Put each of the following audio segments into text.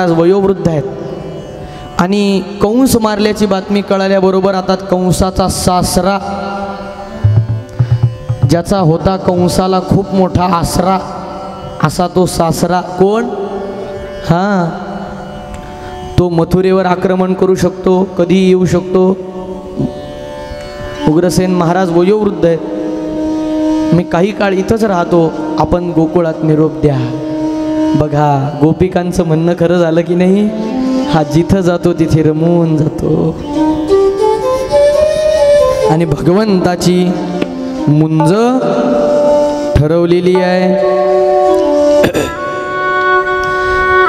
महाराज वयोवृद्ध आहेत आणि कंस मारल्याची बातमी कळाल्याबरोबर आता कंसाचा सासरा, ज्याचा होता कंसाला खूप मोठा आसरा, असा तो सासरा कोण, हां, तो मथुरेवर आक्रमण करू शकतो, कधी येऊ शकतो. उग्रसेन महाराज वयोवृद्ध आहेत, मी काही काळ इथंच राहतो, आपण गोकुळात निरोप द्या. बघा गोपिकांचं म्हणणं खरं झालं की नाही, हा जिथं जातो तिथे रमून जातो. आणि भगवंताची मुंज ठरवलेली आहे.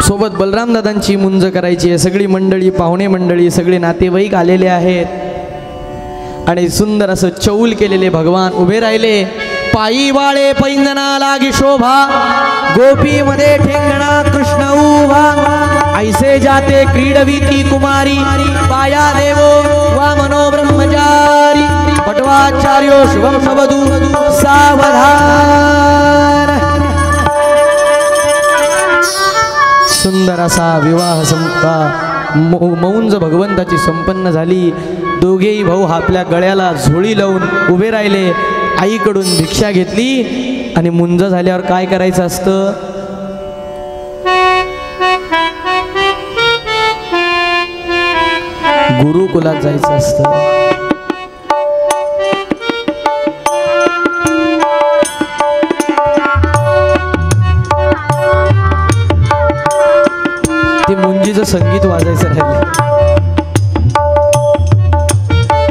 सोबत बलराम दादांची मुंज करायची आहे. सगळी मंडळी, पाहुणे मंडळी, सगळे नातेवाईक आलेले आहेत आणि सुंदर असं चौल केलेले भगवान उभे राहिले. पायी वाळे पैंजना लागी शोभा, गोपी मध्ये ठेंगणा कृष्ण उभा. ऐसे जाते क्रीडवीती कुमारी, पाया देवो वामनो ब्रह्मचारी. पटवाचार्यो शुभम शबदू सावधान. सुंदर असा विवाह मौंज भगवंताची संपन्न झाली. दोघेही भाऊ आपल्या गळ्याला झोळी लावून उभे राहिले. आईकडून भिक्षा घेतली आणि मुंज झाल्यावर काय करायचं असतं, गुरुकुलात जायचं असतं. ते मुंजीचं संगीत वाजायचं राहिलं.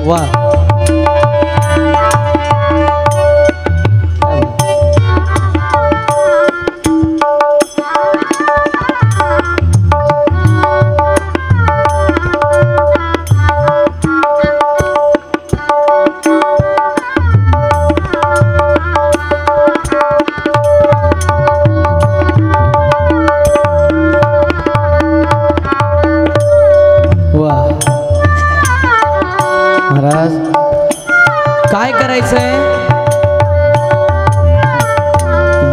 वा, महाराज काय करायचंय,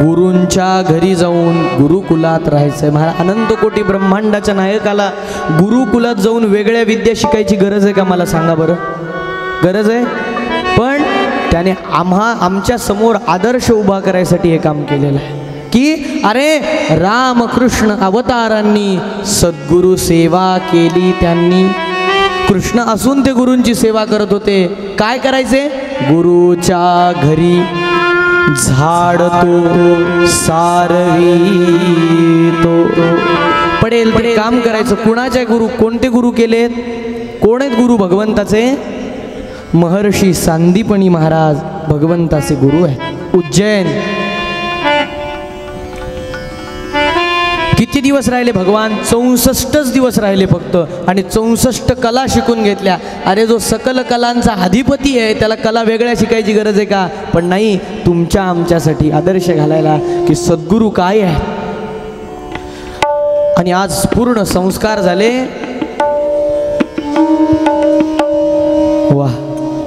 गुरूंच्या घरी जाऊन गुरुकुलात राहायचंय. महाराज अनंत कोटी ब्रह्मांडाच्या नायकाला गुरुकुलात जाऊन वेगळ्या विद्या शिकायची गरज आहे का, मला सांगा बरं. गरज आहे, पण त्याने आमच्या समोर आदर्श उभा करायसाठी हे काम केलेलं आहे की अरे रामकृष्ण अवतारांनी सद्गुरु सेवा केली. त्यांनी कृष्ण असून ते गुरूंची सेवा करत होते. काय करायचे, गुरुच्या घरी झाडतो सारवी तो. पडेल पडेल काम करायचं. कुणाचे गुरु, कोणते गुरु केलेत, कोण आहेत गुरु भगवंताचे, महर्षी सांदीपनी महाराज भगवंताचे गुरु आहेत. उज्जैन किती दिवस राहिले भगवान, 64 दिवस राहिले फक्त, आणि 64 कला शिकून घेतल्या. अरे जो सकल कलांचा अधिपती आहे त्याला कला वेगळ्या शिकायची गरज आहे का, पण नाही, तुमच्या आमच्यासाठी आदर्श घालायला की सद्गुरू काय आहे. आणि आज पूर्ण संस्कार झाले. वा,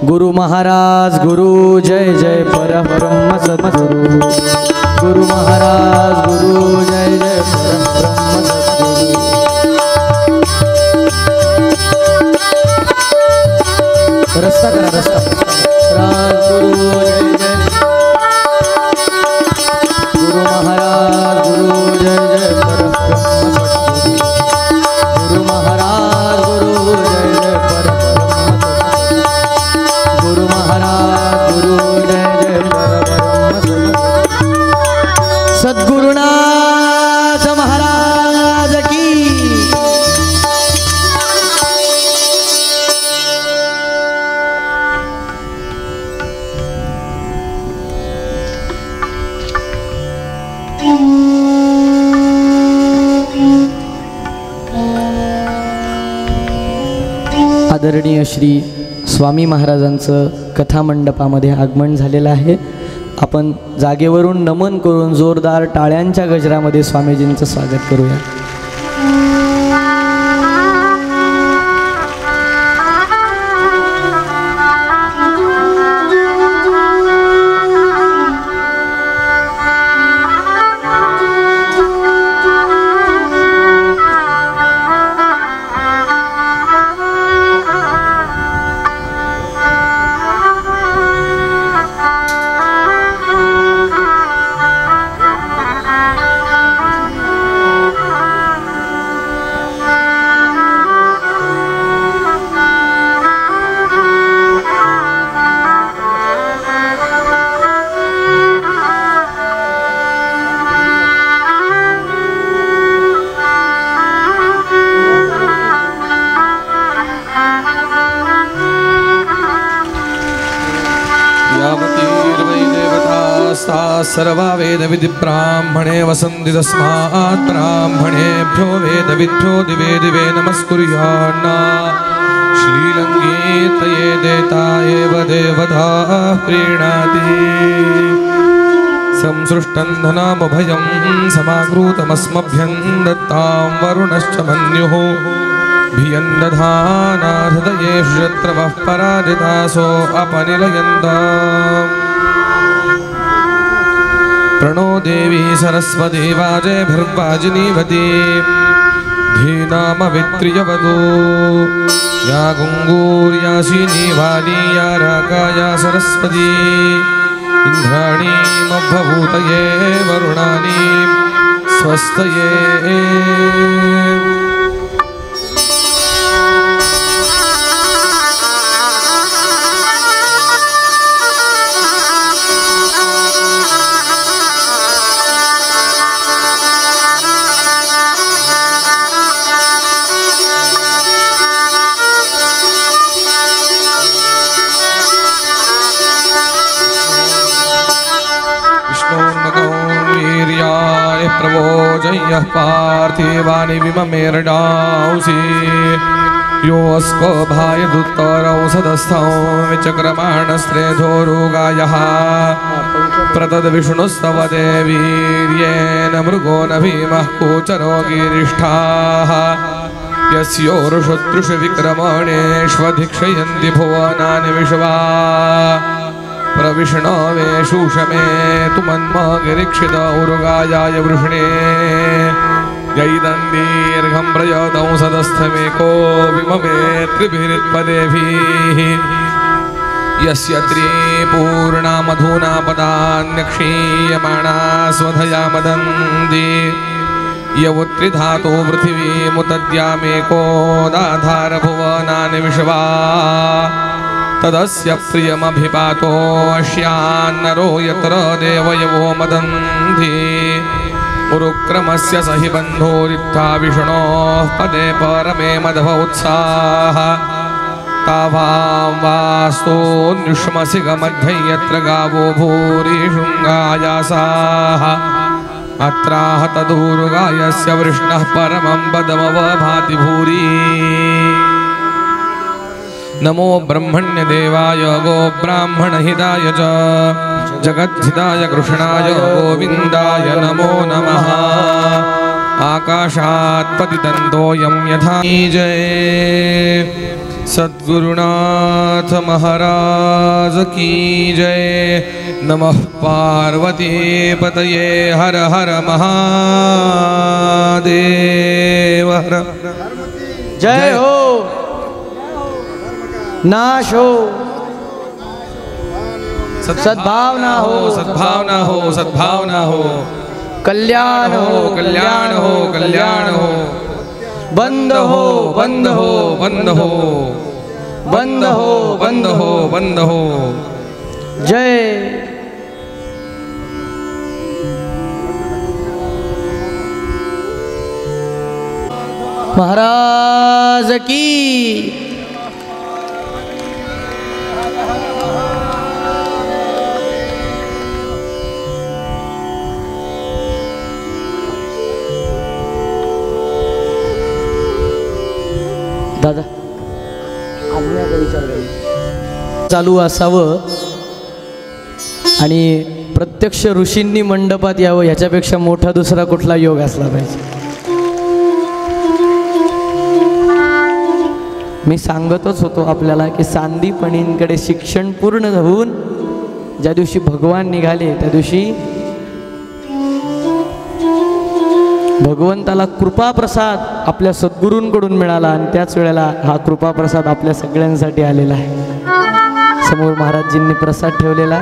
गुरु महाराज गुरु जय जय परब्रह्म सद्गुरु. गुरु महाराज गुरु जय जय परब्रह्म सद्गुरु. रस्ता करा, रस्ता. राज गुरु जय जय. गुरु महाराज गुरु जय जय परब्रह्म सद्गुरु. गुरु महाराज गुरु जय जय परब्रह्म सद्गुरु. गुरु महाराज गुरु जय जय परब्रह्म सद्गुरु. सद्गुरुनाथ महाराज की. आदरणीय श्री स्वामी महाराजांचं कथामंडपामध्ये आगमन झालेलं आहे. आपण जागेवरून नमन करून जोरदार टाळ्यांच्या गजरामध्ये स्वामीजींचं स्वागत करूया. यावतीर्वै देवतास्ता सर्वा वेदविधिब्राह्मणे वसन्ति तस्मात् ब्राह्मणेभ्यो वेदविद्भ्यो दिवे दिवे नमस्कुर्यान्न श्रीलङ्गीतये देता एव देवता प्रीणाति संसृष्टं धनमुभयं समाकृतमस्मभ्यं दत्तां वरुणश्च मन्युः भियं दधानाहृदयेषु शत्रवः पराजितासो अपनिलयन्ताम् प्रणो देवी सरस्वती वाजेभिर्वाजिनीवती धीनामवित्रियवतु या गुङ्गूर्यासिनी वाली या राकाया सरस्वती इन्द्राणीमभूतये वरुणानी स्वस्तये प्रवोजय्यः पार्थिवानि विममेरडांसि योऽस्को भायदुत्तरौषधस्थौ विचक्रमाणस्त्रेधोरुगायः प्रतद्विष्णुस्तवते वीर्येण मृगो न भीमः कूचरो गिरिष्ठाः यस्योरुषतृषु विक्रमणेष्वधिक्षयन्ति भुवनानि विश्वा प्रविष्णवे शूषमे तु मन्मगिरीक्षित उरुगायाय वृष्णे यैदन्दीर्घं प्रयतौ सदस्थमेको विममे त्रिभिरित्पदेभिः यस्य त्रिपूर्णा मधुना पदान्यक्षीयमाणा स्वधया मदन्ति यवुत्रिधातो पृथिवीमुतद्यामेको दाधार भुवनानि विश्वा तदस्य प्रियमभिपातो अश्यान्नरो यत्र देवयवो मदन्ति उरुक्रमस्य सहि बन्धोरित्था विष्णोः पदे परमे मधव उत्साह तावां वास्तोन्युष्मसि गमध्ये यत्र गावो भूरि शृङ्गायासाः अत्राह तदूरुगायस्य वृष्णः परमं पदमवभाति भूरि नमो ब्रह्मण्यदेवाय गो ब्राह्मणहिताय च जगद्धिताय कृष्णाय गोविन्दाय नमो नमः आकाशात् पतितन्तोऽयं यथा जय सद्गुरुनाथ महाराज की जय नमः पार्वतीपतये हर हर महादेव हर जय हो नाश हो सद्भावना हो सद्भावना हो सद्भावना हो कल्याण हो कल्याण हो कल्याण हो बंद हो बंद हो बंद हो बंद हो बंद हो बंद हो जय महाराज की दादा आज्ञाचा विचार चालू असावं आणि प्रत्यक्ष ऋषींनी मंडपात यावं ह्याच्यापेक्षा मोठा दुसरा कुठला योग असला पाहिजे. मी सांगतच होतो आपल्याला की सांदीपणींकडे शिक्षण पूर्ण होऊन ज्या दिवशी भगवान निघाले त्या दिवशी भगवंताला कृपाप्रसाद आपल्या सद्गुरूंकडून मिळाला आणि त्याच वेळेला हा कृपाप्रसाद आपल्या सगळ्यांसाठी आलेला आहे. समोर महाराजजींनी प्रसाद ठेवलेला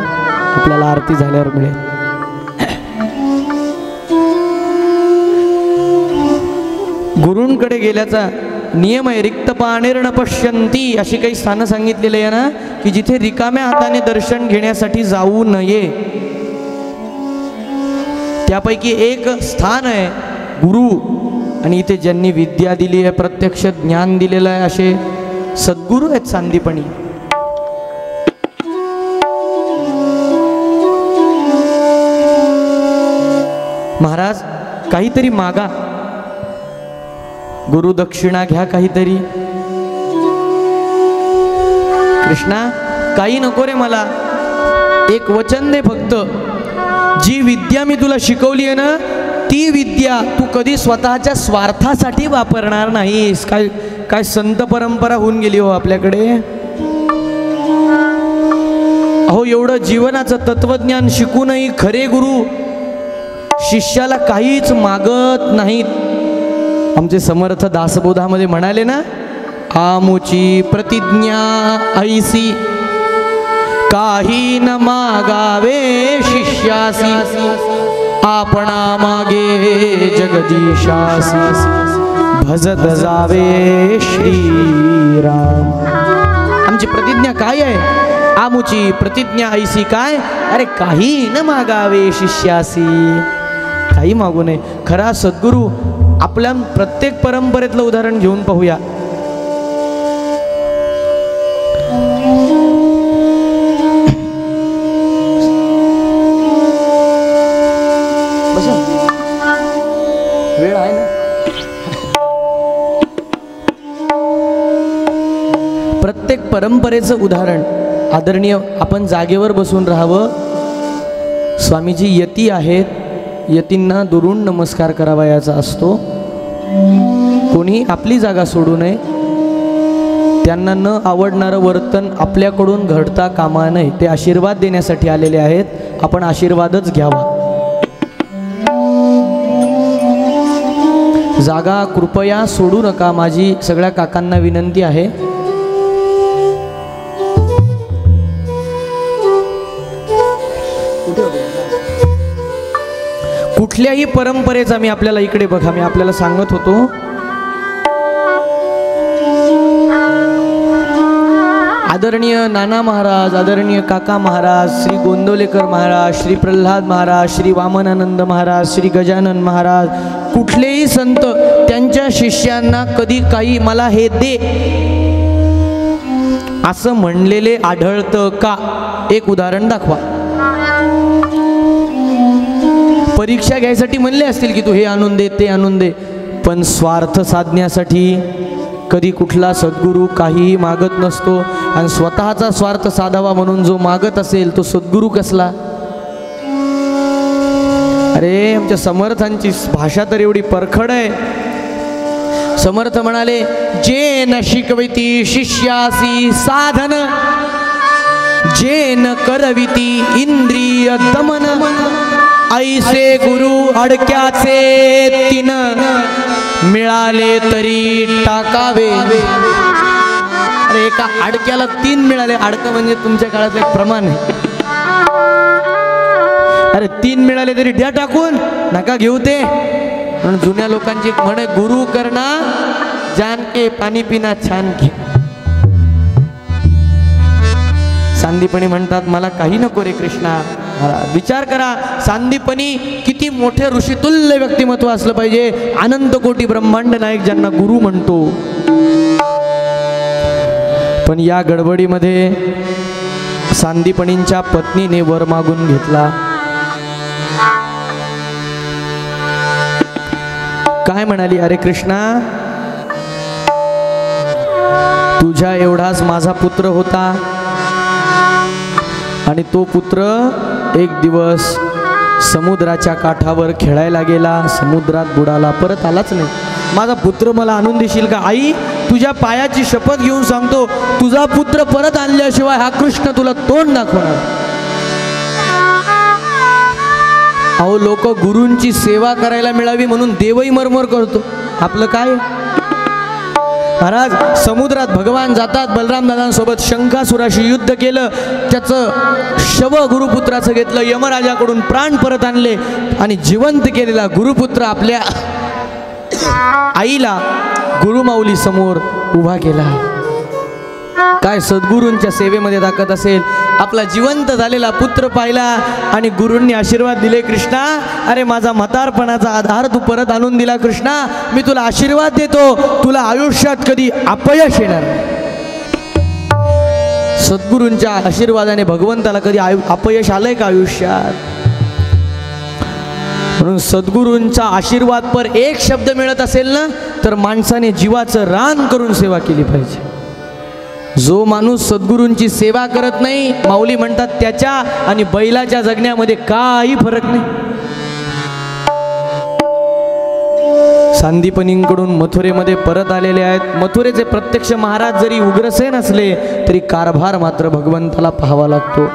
आपल्याला आरती झाल्यावर मिळेल. गुरूंकडे गेल्याचा नियम आहे. रिक्त पाणेर न पश्यंती अशी काही स्थानं सांगितलेली आहे ना की जिथे रिकाम्या हाताने दर्शन घेण्यासाठी जाऊ नये. त्यापैकी एक स्थान आहे गुरु आणि इथे ज्यांनी विद्या दिली आहे प्रत्यक्ष ज्ञान दिलेलं आहे असे सद्गुरू आहेत सांदीपणी. महाराज काहीतरी मागा, गुरुदक्षिणा घ्या काहीतरी. कृष्णा काही नको रे मला, एक वचन दे फक्त. जी विद्या मी तुला शिकवली आहे ना, ती विद्या तू कधी स्वतःच्या स्वार्थासाठी वापरणार नाहीस. काय काय संत परंपरा होऊन गेली हो आपल्याकडे. अहो एवढं जीवनाचं तत्वज्ञान शिकूनही खरे गुरु शिष्याला काहीच मागत नाहीत. आमचे समर्थ दासबोधामध्ये म्हणाले ना, आमुची प्रतिज्ञा ऐसी काही न मागावे शिष्यासी, आपणा मागे जगदीशासी, भजत जावे श्रीराम. आमची प्रतिज्ञा काय आहे? आमुची प्रतिज्ञा ऐसी काय? अरे काही न मागावे शिष्यासी, काही मागू नये. खरा सद्गुरू आपल्या प्रत्येक परंपरेतलं उदाहरण घेऊन पाहूया. वेळ आहे ना. प्रत्येक परंपरेचं उदाहरण आदरणीय, आपण जागेवर बसून राहावं. स्वामीजी यती आहेत, यतींना दुरून नमस्कार करावयाचा असतो. कोणी आपली जागा सोडू नये. त्यांना न आवडणारं वर्तन आपल्याकडून घडता कामा नये. ते आशीर्वाद देण्यासाठी आलेले आहेत, आपण आशीर्वादच घ्यावा. जागा कृपया सोडू नका, माझी सगळ्या काकांना विनंती आहे. कुठल्याही परंपरेचा मी आपल्याला इकडे बघा, मी आपल्याला सांगत होतो, आदरणीय नाना महाराज, आदरणीय काका महाराज, श्री गोंदवलेकर महाराज, श्री प्रल्हाद महाराज, श्री वामनानंद महाराज, श्री गजानन महाराज, कुठलेही संत त्यांच्या शिष्यांना कधी काही मला हे दे असं म्हणलेले आढळतं का? एक उदाहरण दाखवा. परीक्षा घ्यायसाठी म्हणले असतील की तू हे आणून दे, ते आणून दे, पण स्वार्थ साधण्यासाठी कधी कुठला सद्गुरू काहीही मागत नसतो. आणि स्वतःचा स्वार्थ साधावा म्हणून जो मागत असेल तो सद्गुरू कसला? अरे आमच्या समर्थांची भाषा तर एवढी परखड आहे. समर्थ म्हणाले, जे न शिकविती शिष्यासी साधन, जे न करविती इंद्रिय दमन, ऐसे गुरु अडक्याचे तीन, मिळाले तरी टाकावे. अरे एका अडक्याला 3 मिळाले. अडकं म्हणजे तुमच्या काळात एक प्रमाण आहे. अरे 3 मिळाले तरी द्या टाकून, नका घेऊ ते. म्हणून जुन्या लोकांची एक म्हण आहे, गुरु करना जान के पाणी पिना छान घे. सांदीपणी म्हणतात, मला काही नको रे कृष्णा. विचार करा, सांदीपणी किती मोठे ऋषितुल्य व्यक्तिमत्व असलं पाहिजे. अनंत कोटी ब्रह्मांड नायक ज्यांना गुरु म्हणतो. पण या गडबडीमध्ये सांदीपणींच्या पत्नीने वर मागून घेतला. काय म्हणाली? अरे कृष्णा, तुझ्या एवढाच माझा पुत्र होता आणि तो पुत्र एक दिवस समुद्राच्या काठावर खेळायला गेला, समुद्रात बुडाला, परत आलाच नाही. माझा पुत्र मला आणून देशील का? आई, तुझ्या पायाची शपथ घेऊन सांगतो, तुझा पुत्र परत आणल्याशिवाय हा कृष्ण तुला तोंड दाखवणार. अहो लोक गुरूंची सेवा करायला मिळावी म्हणून देवही मरमर करतो. आपलं काय? महाराज, समुद्रात भगवान जातात, बलराम दादांसोबत शंखासुराशी युद्ध केलं, त्याचं शव गुरुपुत्राचं घेतलं, यमराजाकडून प्राण परत आणले आणि जिवंत केलेला गुरुपुत्र आपल्या आईला गुरुमाऊली समोर उभा केला. काय सद्गुरूंच्या सेवेमध्ये ताकद असेल. आपला जिवंत झालेला पुत्र पाहिला आणि गुरूंनी आशीर्वाद दिले, कृष्णा, अरे माझा म्हातारपणाचा आधार तू परत आणून दिला. कृष्णा, मी तुला आशीर्वाद देतो, तुला आयुष्यात कधी अपयश येणार नाही. सद्गुरूंच्या आशीर्वादाने भगवंताला कधी अपयश आलंय का आयुष्यात? म्हणून सद्गुरूंचा आशीर्वाद पर एक शब्द मिळत असेल ना तर माणसाने जीवाचं रान करून सेवा केली पाहिजे. जो माणूस सद्गुरूंची सेवा करत नाही, माऊली म्हणतात त्याच्या आणि बैलाच्या जगण्यामध्ये काही फरक नाही. सांदीपनींकडून मथुरेमध्ये परत आलेले आहेत. मथुरेचे प्रत्यक्ष महाराज जरी उग्रसेन असले तरी कारभार मात्र भगवंताला पाहावा लागतो.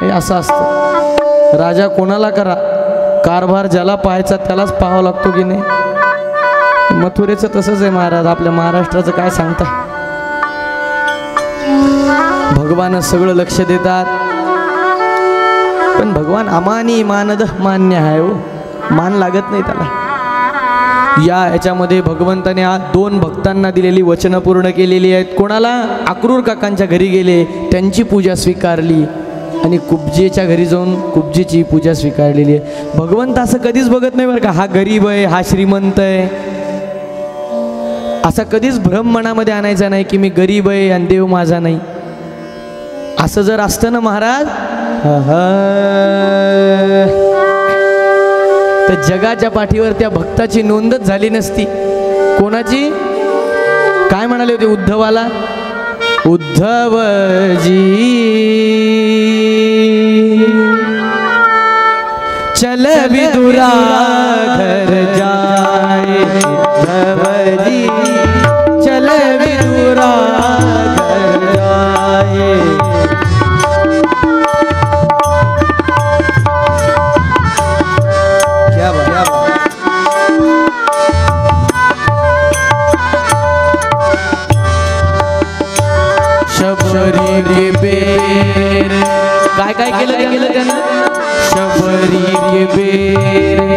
हे असं असतं. राजा कोणाला करा, कारभार ज्याला पाहायचा त्यालाच पाहावा लागतो की नाही. मथुरेचं तसंच आहे महाराज. आपल्या महाराष्ट्राचं काय सांगता. भगवान सगळं लक्ष देतात, पण भगवान अमानी मानद मान्य आहे हो, मान लागत नाही त्याला. याच्यामध्ये भगवंताने दोन भक्तांना दिलेली वचनं पूर्ण केलेली आहेत. कोणाला? अक्रूर काकांच्या घरी गेले, त्यांची पूजा स्वीकारली आणि कुब्जेच्या घरी जाऊन कुब्जेची पूजा स्वीकारलेली आहे. भगवंत असं कधीच बघत नाही बरं का, हा गरीब आहे हा श्रीमंत आहे. असा कधीच भ्रम मनामध्ये आणायचा नाही की मी गरीब आहे आणि देव माझा नाही. असं जर असतं ना महाराज तर जगाच्या पाठीवर त्या भक्ताची नोंदच झाली नसती. कोणाची? काय म्हणाले होते उद्धवाला? उद्धवजी चल विदुरा घर जाए, उद्धवजी चल विदुरा घर जाए. शबरी रे बेर काय काय केलं त्यानं? शबरी रे बेर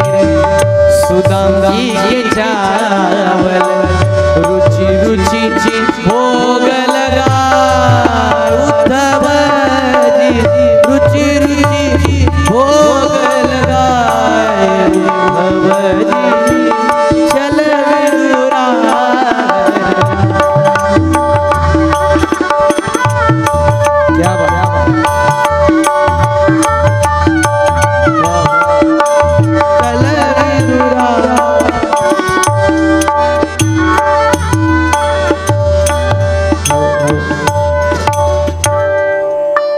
सुदामजी के चावल रुचि रुचि भोग लगा. उद्धवजी रुचि रुचि भोग लगाए. उद्धवजी चल विदुरा. क्या बात.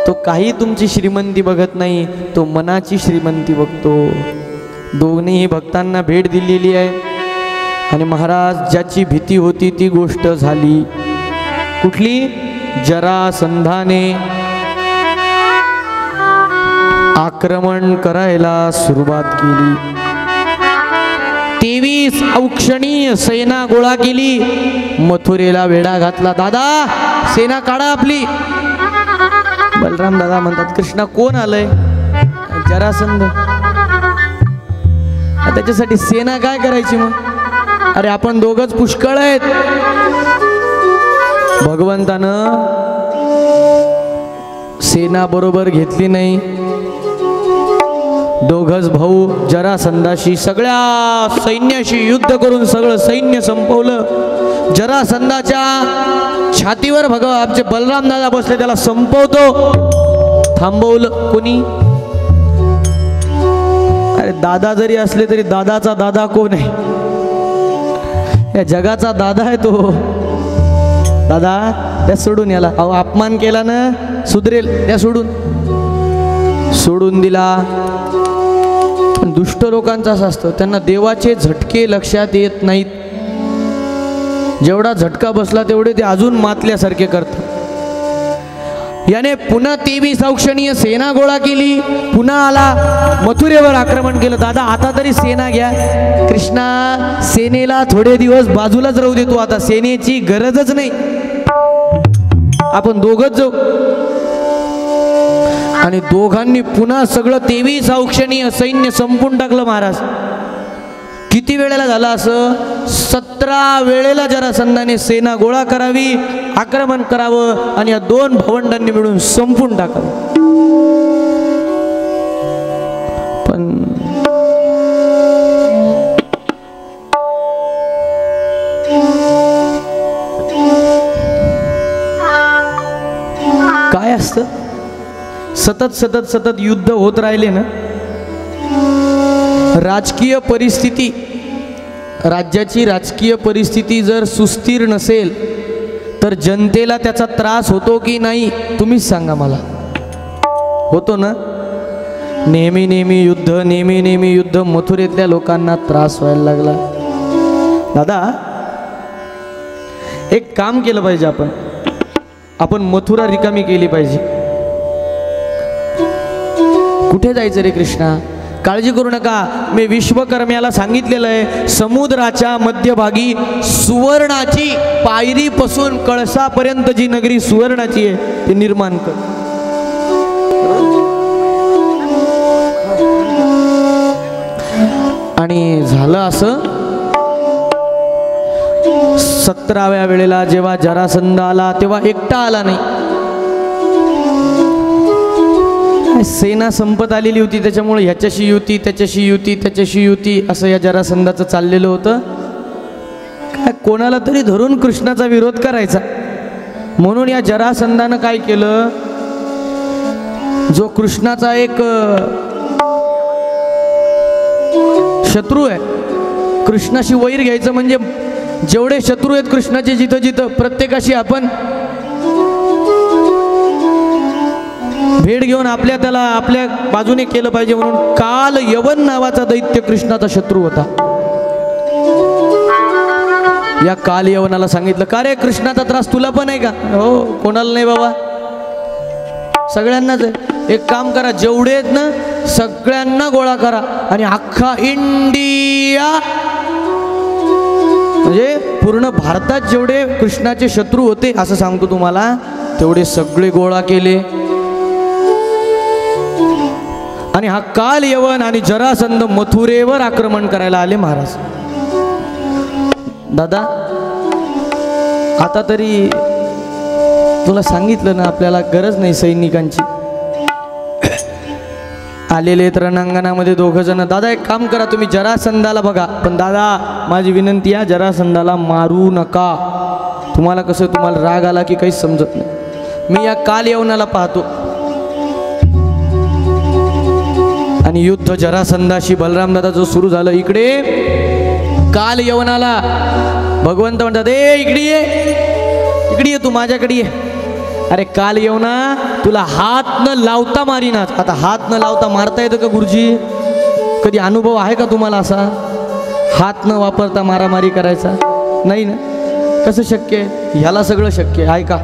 तो काही तुमची श्रीमंती बघत नाही, तो मनाची श्रीमंती बघतो. दोन्हीही भक्तांना भेट दिलेली आहे आणि महाराज ज्याची भीती होती ती गोष्ट झाली. कुठली? जरासंधाने आक्रमण करायला सुरुवात केली. 23 औक्षणीय सेना गोळा केली. मथुरेला वेढा घातला. दादा सेना काढा आपली. बलराम दादा म्हणतात कृष्णा कोण आलंय? जरासंध. त्याच्यासाठी सेना काय करायची मग? अरे आपण दोघच पुष्कळ आहेत. भगवंतानं सेना बरोबर घेतली नाही. दोघच भाऊ जरासंधाशी सगळ्या सैन्याशी युद्ध करून सगळं सैन्य संपवलं. जरासंधाच्या छातीवर आमचे बलराम दादा बसले, त्याला संपवतो. थांबवलं कोणी? अरे दादा जरी असले तरी दादाचा दादा कोण आहे? या जगाचा दादा आहे तो. दादा त्या सोडून याला. अहो अपमान केला ना, सुधरेल त्या सोडून दिला. पण दुष्ट लोकांचं असं असतं, त्यांना देवाचे झटके लक्षात येत नाहीत. जेवढा झटका बसला तेवढे ते अजून मातल्यासारखे करतात. याने पुन्हा 23 औक्षणीय सेना गोळा केली. पुन्हा आला, मथुरेवर आक्रमण केलं. दादा आता तरी सेना घ्या. कृष्णा सेनेला थोडे दिवस बाजूलाच राहू देतो, आता सेनेची गरजच नाही, आपण दोघच जाऊ. आणि दोघांनी पुन्हा सगळं 23 औक्षणीय सैन्य संपून टाकलं महाराज. किती वेळेला झालं असं? 17 वेळेला जरासंधाने सेना गोळा करावी, आक्रमण करावं आणि या दोन भावंडांनी मिळून संपून टाकावं. पण काय असतं? सतत युद्ध होत राहिले ना राजकीय परिस्थिती, राज्याची राजकीय परिस्थिती जर सुस्थिर नसेल तर जनतेला त्याचा त्रास होतो की नाही तुम्हीच सांगा मला. होतो ना? नेहमी नेहमी युद्ध, नेहमी नेहमी युद्ध, मथुरेतल्या लोकांना त्रास व्हायला लागला. दादा एक काम केलं पाहिजे, आपण मथुरा रिकामी केली पाहिजे. कुठे जायचं रे कृष्णा? काळजी करू नका, मी विश्वकर्म्याला सांगितलेलं आहे समुद्राच्या मध्यभागी सुवर्णाची पायरीपासून कळसापर्यंत जी नगरी सुवर्णाची आहे ती निर्माण कर. आणि झालं असं. 17व्या वेळेला जेव्हा जरासंध आला तेव्हा एकटा आला नाही, सेना संपत आलेली होती, त्याच्यामुळे ह्याच्याशी युती, त्याच्याशी युती, त्याच्याशी युती असं या जरासंधाचं चाललेलं होतं. काय कोणाला तरी धरून कृष्णाचा विरोध करायचा, म्हणून या जरासंधानं काय केलं, जो कृष्णाचा एक शत्रू आहे, कृष्णाशी वैर घ्यायचं म्हणजे जेवढे शत्रू आहेत कृष्णाचे जिथं जिथं प्रत्येकाशी आपण भेट घेऊन त्याला आपल्या बाजूने केलं पाहिजे. म्हणून काल यवन नावाचा दैत्य कृष्णाचा शत्रू होता. या काल यवनाला सांगितलं, का रे कृष्णाचा त्रास तुला पण आहे का? हो, कोणाला नाही बाबा, सगळ्यांनाच आहे. एक काम करा, जेवढे आहेत ना सगळ्यांना गोळा करा आणि अख्खा इंडिया म्हणजे पूर्ण भारतात जेवढे कृष्णाचे शत्रू होते असं सांगतो तुम्हाला, तेवढे सगळे गोळा केले. आणि हा काल यवन आणि जरासंध मथुरेवर आक्रमण करायला आले महाराज. दादा आता तरी तुला सांगितलं ना, आपल्याला गरज नाही सैनिकांची. आलेले तर रणांगणामध्ये दोघं जण. दादा एक काम करा, तुम्ही जरासंधाला बघा, पण दादा माझी विनंती आहे, जरासंधाला मारू नका. तुम्हाला कसं, तुम्हाला राग आला की काहीच समजत नाही. मी या काल यवनाला पाहतो. आणि युद्ध जरासंधाशी बलराम दादा जो सुरू झालं, इकडे काल यवनाला भगवंत म्हणतात, ए इकडे ये, इकडे ये, तू माझ्याकडे ये. अरे काल यवना, तुला हात न लावता मारीनाच. आता हात न लावता मारता येतं का गुरुजी? कधी अनुभव आहे का तुम्हाला असा, हात न वापरता मारामारी करायचा? नाही ना. कसं शक्य आहे? ह्याला सगळं शक्य आहे का?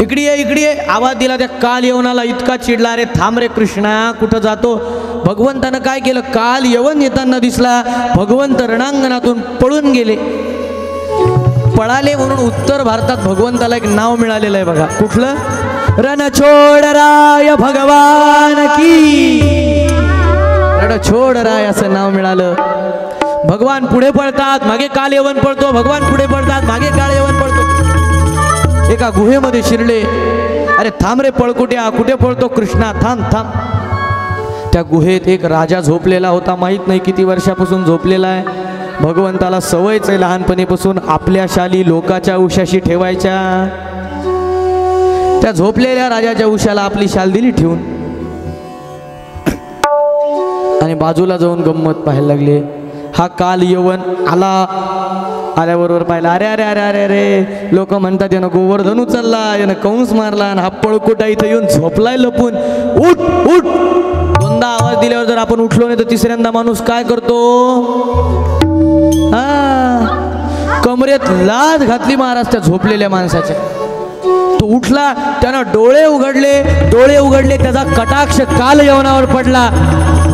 इकडे ये, इकडे ये, आवाज दिला. त्या काल यवनाला इतका चिडला, अरे थांब रे कृष्णा, कुठं जातो? भगवंतानं काय केलं, काल यवन येताना दिसला, भगवंत रणांगणातून पळून गेले. पळाले म्हणून उत्तर भारतात भगवंताला एक नाव मिळालेलं आहे बघा. कुठलं? रणछोडराय भगवान की. रणछोडराय असं नाव मिळालं. भगवान पुढे पळतात, मागे काल यवन पळतो, भगवान पुढे पळतात, मागे काल यवन पळतो. एका गुहेमध्ये शिरले. अरे थांब रे पळकुट्या, कुठे पळतो कृष्णा, थांब थांब. त्या गुहेत एक राजा झोपलेला होता, माहीत नाही किती वर्षापासून झोपलेला आहे. भगवंताला सवयच आहे लहानपणीपासून आपल्या शाली लोकाच्या उशाशी ठेवायच्या. त्या झोपलेल्या राजाच्या उशाला आपली शाल दिली ठेवून आणि बाजूला जाऊन गंमत पाहायला लागले. हा काल यवन आला. आल्याबरोबर पाहिला, अरे अरे अरे अरे अरे, लोक म्हणतात यानं गोवर्धन उचलला, यानं कंस मारला, आणि हा पळकुटा इथं येऊन झोपलाय लपून. उठ उठ. दोनदा आवाज दिल्यावर जर आपण उठलो नाही तर तिसऱ्यांदा माणूस काय करतो, कमरेत लाज घातली महाराज त्या झोपलेल्या माणसाच्या. तो उठला, त्यानं डोळे उघडले, त्याचा कटाक्ष काल यवनावर पडला.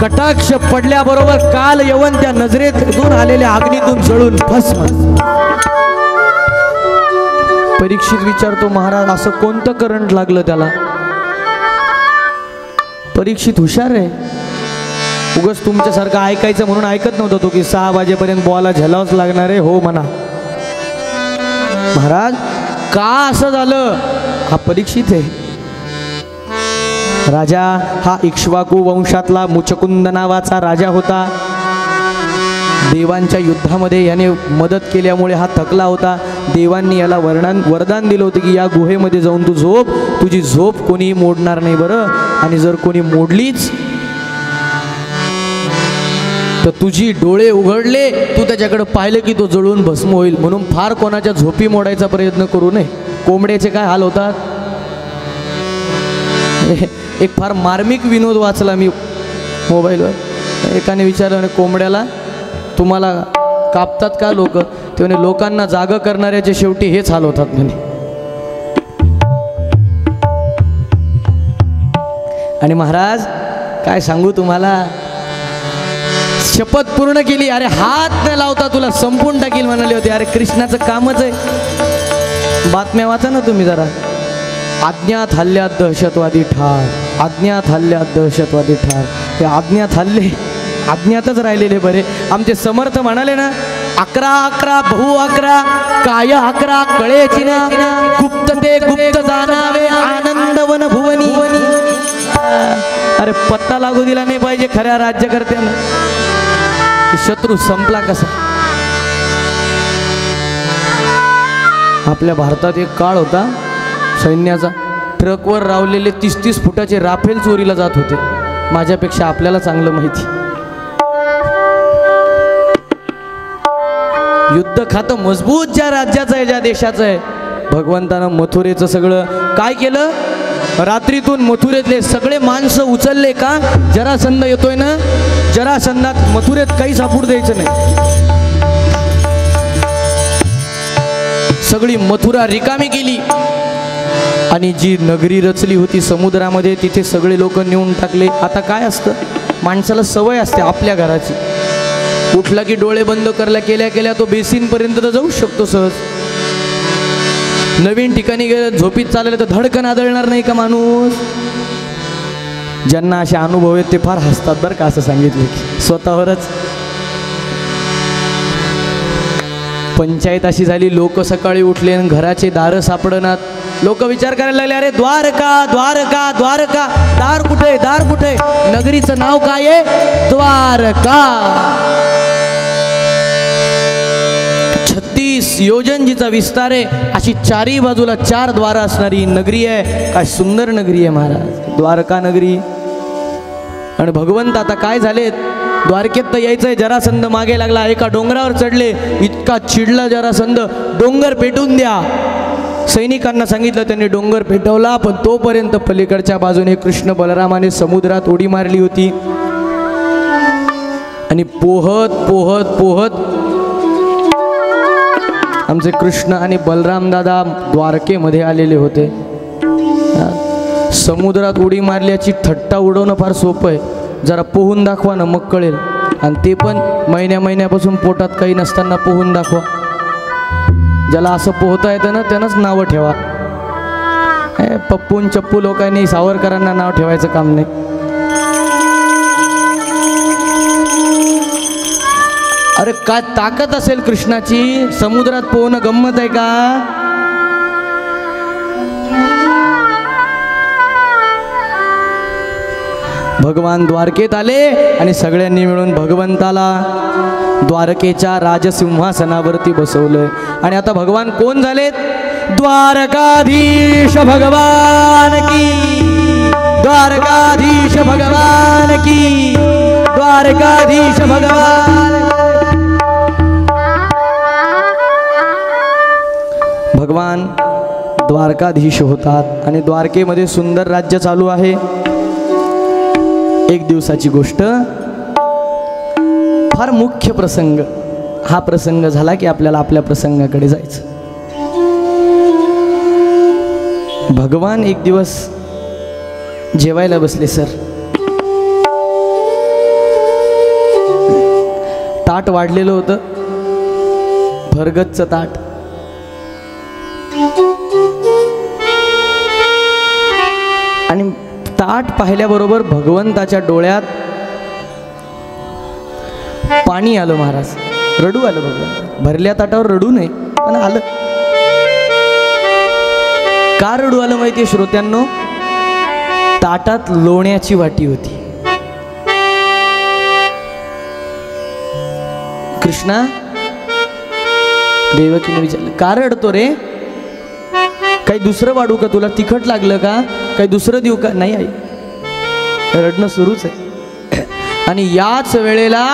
कटाक्ष पडल्याबरोबर काल यवन त्या नजरेतून आलेल्या अग्नीतून जळून भस्म. परीक्षित विचारतो, महाराज असं कोणतं करंट लागलं त्याला? परीक्षित हुशार आहे, उगाच तुमच्यासारखं ऐकायचं म्हणून ऐकत नव्हतं तो, की 6 वाजेपर्यंत बॉला झेलावंच लागणार आहे. हो म्हणा. महाराज का असं झालं? हा परीक्षित आहे. राजा हा इक्ष्वाकू वंशातला मुचकुंद नावाचा राजा होता. देवांच्या युद्धामध्ये याने मदत केल्यामुळे हा थकला होता. देवांनी याला वरदान दिलं होतं की या गुहेमध्ये जाऊन तू झोप, तुझी झोप कोणी मोडणार नाही बरं, आणि जर कोणी मोडलीच तर तुझी डोळे उघडले, तू त्याच्याकडे पाहिलं की तो जळून भस्म होईल. म्हणून फार कोणाच्या झोपी मोडायचा प्रयत्न करू नये. कोंबड्याचे काय हाल होतात. एक फार मार्मिक विनोद वाचला मी मोबाईलवर. एकाने विचारलं, कोंबड्याला तुम्हाला कापतात का लोक? ते म्हणे, लोकांना जागं करणाऱ्याचे शेवटी हेच हाल होतात म्हणे. आणि महाराज काय सांगू तुम्हाला, शपथ पूर्ण केली. अरे हात न लावता तुला संपून टाकील म्हणाले होते. अरे कृष्णाचं कामच आहे. बातम्या वाचा ना तुम्ही जरा. अज्ञात हल्ल्यात दहशतवादी ठार, अज्ञात हल्ल्यात दहशतवादी ठार. ते अज्ञात हल्ले अज्ञातच राहिलेले बरे. आमचे समर्थ म्हणाले ना, 11 बहु 11 काय 11 कळेची ना, गुप्त ते गुप्त जाणावे आनंदवन भुवनी. अरे पत्ता लागू दिला नाही पाहिजे खऱ्या राज्यकर्त्यांना. शत्रू संपला कसा. आपल्या भारतात एक काळ होता सैन्याचा, ट्रकवर रावलेले 30-30 फुटाचे राफेल चोरीला जात होते. माझ्यापेक्षा आपल्याला चांगलं माहिती. युद्ध खातं मजबूत ज्या राज्याचं आहे, ज्या देशाचं आहे, भगवंतानं मथुरेचं सगळं काय केलं. रात्रीतून मथुरेतले सगळे माणसं उचलले का. जरासंध येतोय ना, जरासंधात मथुरेत काही सापडू द्यायचं नाही. सगळी मथुरा रिकामी केली आणि जी नगरी रचली होती समुद्रामध्ये, तिथे सगळे लोक नेऊन टाकले. आता काय असतं, माणसाला सवय असते आपल्या घराची. उठला की डोळे बंद केल्या केल्या तो बेसिनपर्यंत तर जाऊ शकतो सहज. नवीन ठिकाणी गेलं, झोपीत चाललं तर धडकन आदळणार नाही का माणूस. ज्यांना असे अनुभव आहेत ते फार हसतात बरं का. असं सांगितलं की स्वतःवरच. पंचायत अशी झाली, लोक सकाळी उठले आणि घराचे दारं सापडनात. लोक विचार करायला लागले, अरे द्वारका द्वारका द्वारका, दार कुठे दार कुठे. नगरीचं नाव काय आहे, द्वारका. 36 योजन जिचा विस्तार आहे, अशी चारही बाजूला 4 द्वार असणारी नगरी आहे. काय सुंदर नगरी आहे महाराज, द्वारका नगरी. आणि भगवंत आता काय झालेत, द्वारकेत तर यायचंय. जरासंध मागे लागला, एका डोंगरावर चढले. इतका चिडला जरासंध, डोंगर पेटून द्या. सैनिकांना सांगितलं, त्यांनी डोंगर पेटवला. पण तोपर्यंत पलीकडच्या बाजूने कृष्ण बलरामाने समुद्रात उडी मारली होती. आणि पोहत पोहत पोहत आमचे कृष्ण आणि बलराम दादा द्वारकेमध्ये आलेले होते. समुद्रात उडी मारल्याची थट्टा उडवणं फार सोपं आहे. जरा पोहून दाखवा ना, मग कळेल. आणि ते पण महिन्यापासून पोटात काही नसताना पोहून दाखवा. ज्याला असं पोहता येतं ना, त्यानंच नावं ठेवा. पप्पून चप्पू लोकांनी सावरकरांना नाव ठेवायचं काम नाही. अरे काय ताकद असेल कृष्णाची. समुद्रात पोहणं गंमत आहे का. भगवान द्वारकेत आले आणि सगळ्यांनी मिळून भगवंताला द्वारकेच्या राजसिंहासनावरती बसवलंय. आणि आता भगवान कोण झालेत, द्वारकाधीश भगवान की, द्वारकाधीश भगवान की, द्वारकाधीश भगवान. भगवान द्वारकाधीश होतात आणि द्वारकेमध्ये सुंदर राज्य चालू आहे. एक दिवसाची गोष्ट, फार मुख्य प्रसंग. हा प्रसंग झाला की आपल्याला आपल्या प्रसंगाकडे जायचं. भगवान एक दिवस जेवायला बसले. सर ताट वाढलेलं होतं, भरगतचं ताट. आणि ताट पाहिल्याबरोबर भगवंताच्या डोळ्यात पाणी आलं. महाराज रडू आलं. भगवान भरल्या ताटावर रडू नये, पण आलं. का रडू आलं माहितीये श्रोत्यांनो, ताटात लोण्याची वाटी होती. कृष्णा, देवकीने विचारलं, का रडतो रे, काही दुसरं वाढू का तुला, तिखट लागलं का, काही दुसरं देऊ का. नाही आई, रडणं सुरूच आहे. आणि याच वेळेला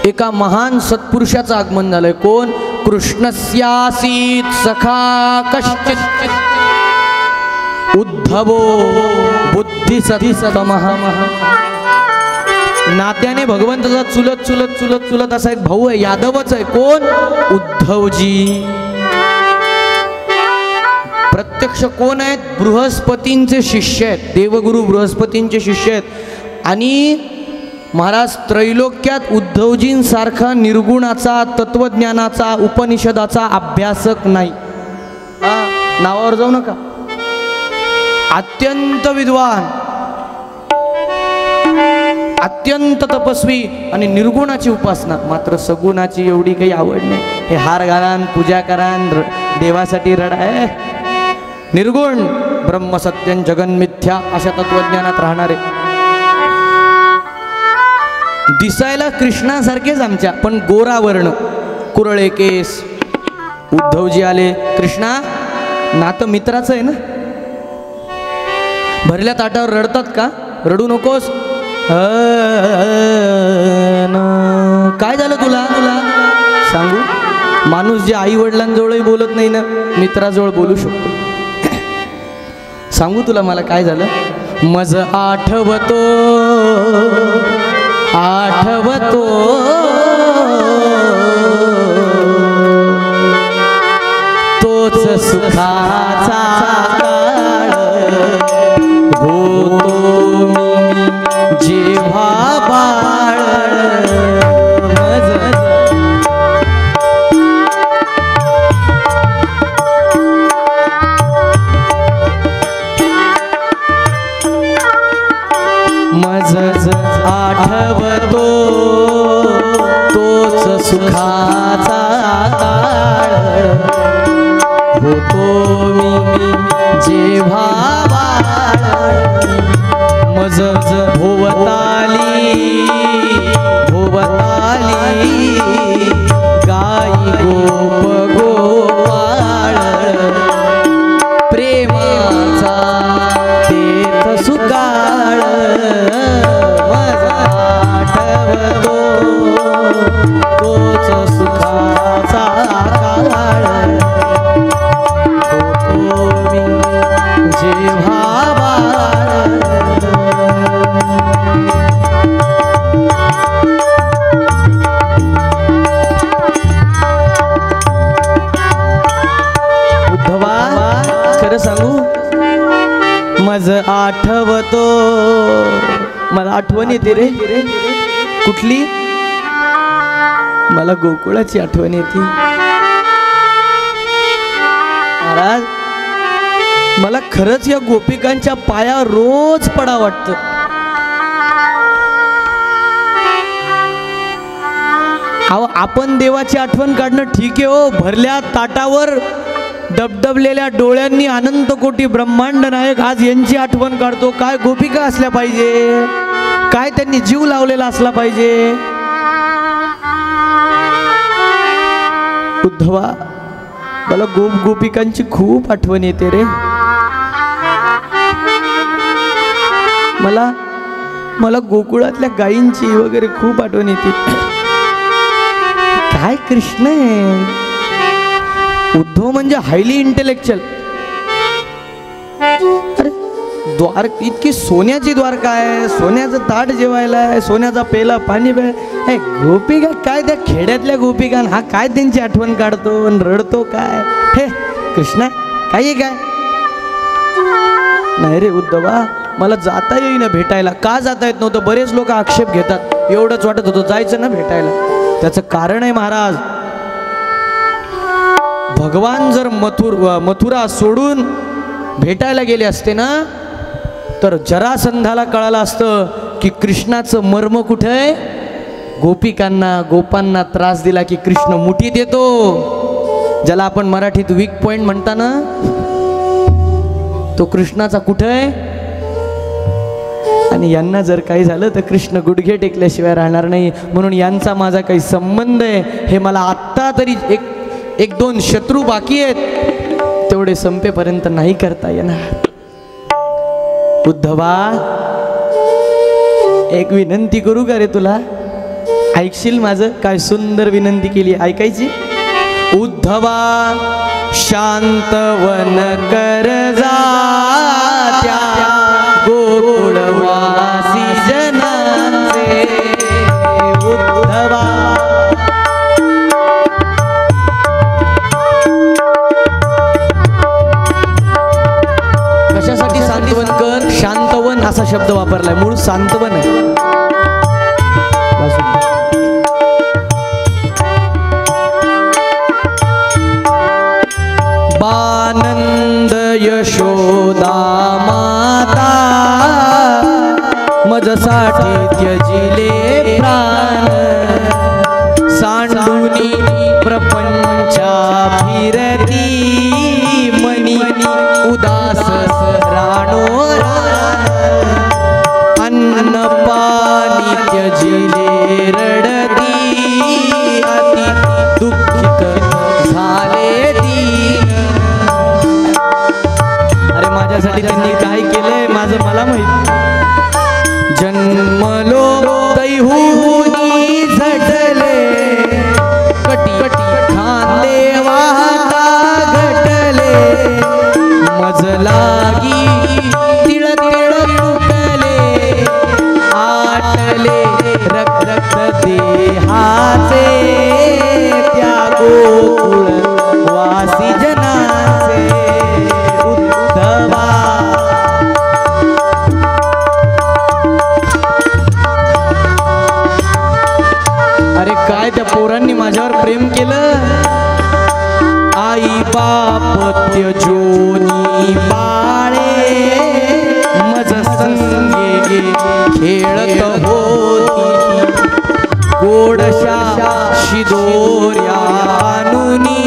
एका महान सत्पुरुषाचं आगमन झालंय. कोण? कृष्णस्यासीत सखा कश्चित् उद्धवो बुद्धिसत्तमः. नात्याने भगवंताचा चुलत चुलत चुलत चुलत असा एक भाऊ आहे, यादवच आहे. कोण? उद्धवजी. प्रत्यक्ष कोण आहेत? बृहस्पतींचे शिष्य आहेत, देवगुरु बृहस्पतींचे शिष्य आहेत. आणि महाराज त्रैलोक्यात उद्धवजींसारखा निर्गुणाचा, तत्वज्ञानाचा, उपनिषदाचा अभ्यासक नाही. नावावर जाऊ नका. अत्यंत विद्वान, अत्यंत तपस्वी आणि निर्गुणाची उपासना. मात्र सगुणाची एवढी काही आवड नाही. हे हार घालान, पूजा करान, देवासाठी रडाय. निर्गुण, ब्रह्म सत्यं जगन मिथ्या अशा तत्वज्ञानात राहणारे. दिसायला कृष्णासारखेच आमच्या, पण गोरा वर्ण, कुरळे केस. उद्धवजी आले. कृष्णा, नातं मित्राचं आहे ना? भरल्या ताटावर रडतात का? रडू नकोस. काय झालं तुला? सांगू? माणूस जे आई वडिलांजवळही बोलत नाही ना, मित्राजवळ बोलू शकतो. सांगू तुला मला काय झालं? मज आठवतो तोच सुखाचा काळ होतो मी जेव्हा बाळ. मज आठवतो तोच सुखाचा काळ होतो मी जेव्हा बाळ. मज भोवताली गाई गोप गोपाळ. प्रेमाचा तेथ सुकाळ. आठवतो तोच सुखाचा काळ होतो मी जेव्हा बाळ. उद्धवा, खरं सांगू? मज आठवतो, मला आठवण येते रे. कुठली? मला गोकुळाची आठवण येते. महाराज, मला खरंच या गोपिकांच्या पाया रोज पडा वाटतं. अहो, आपण देवाची आठवण काढणं ठीक आहे हो. भरल्या ताटावर डबडबलेल्या डोळ्यांनी अनंत कोटी ब्रह्मांड नायक आज यांची आठवण काढतो. काय गोपिका असल्या पाहिजे, काय त्यांनी जीव लावलेला असला पाहिजे. उद्धवा, मला गोपिकांची खूप आठवण येते रे. मला गोकुळातल्या गायींची वगैरे खूप आठवण येते. काय कृष्ण आहे. उद्धव म्हणजे हायली इंटेलेक्च्युअल. अरे द्वार, इतकी सोन्याची द्वारका आहे, सोन्याचं ताट जेवायला आहे, सोन्याचा पेला पाणी प्याय. गोपिका काय, त्या खेड्यातल्या गोपिका, हा काय त्यांची आठवण काढतो आणि रडतो काय? हे कृष्णा, काही काय नाही रे. उद्धवा, मला जाता येईना भेटायला. का जाता येत नव्हतं? बरेच लोक आक्षेप घेतात. एवढंच वाटत होतं जायचं ना भेटायला. त्याचं कारण आहे महाराज, भगवान जर मथुरा सोडून भेटायला गेले असते ना, तर जरासंधाला कळालं असतं की कृष्णाचं मर्म कुठे आहे. गोपांना त्रास दिला की कृष्ण मुठीत येतो. ज्याला आपण मराठीत वीक पॉइंट म्हणता ना, तो कृष्णाचा कुठे आहे. आणि यांना जर काही झालं तर कृष्ण गुडघे टेकल्याशिवाय राहणार नाही. म्हणून यांचा माझा काही संबंध आहे हे मला आत्ता तरी एक दोन शत्रू बाकी आहेत, तेवढे संपेपर्यंत नाही करता येणार. उद्धवा, एक विनंती करू का रे तुला? ऐकशील माझं? काय सुंदर विनंती केली, ऐकायची? उद्धवा शांतवन कर जा त्या गोकुळवासी जनाचे. उद्धवा कशासाठी सांत्वन कर? शांतवन असा शब्द वापरलाय, मूळ सांत्वन आहे. बानंद यशोदा माता मजसाठी त्यजिले प्राण. सांडुनी प्रपंचा फिरती मनी उदास राणो रान. अन्न पाणी त्यजिले रडती अति दुःखित झाले दीन. अरे माझ्यासाठी त्यांनी काय केलंय माझं मला माहित. जन्मलो दैहुनी झटले कटी खांदे वाहता घटले. मज लागी तिळ तिळ तुटले आटले रक्त रक्त देहाचे त्या गोकुळ वासी जनाचे. उद्धवा अरे काय त्या पोरांनी माझ्यावर प्रेम केलं. आई बाप त्यजोनी बाळे मज संगे खेळत होती. गोडशा शिदोऱ्या नुनी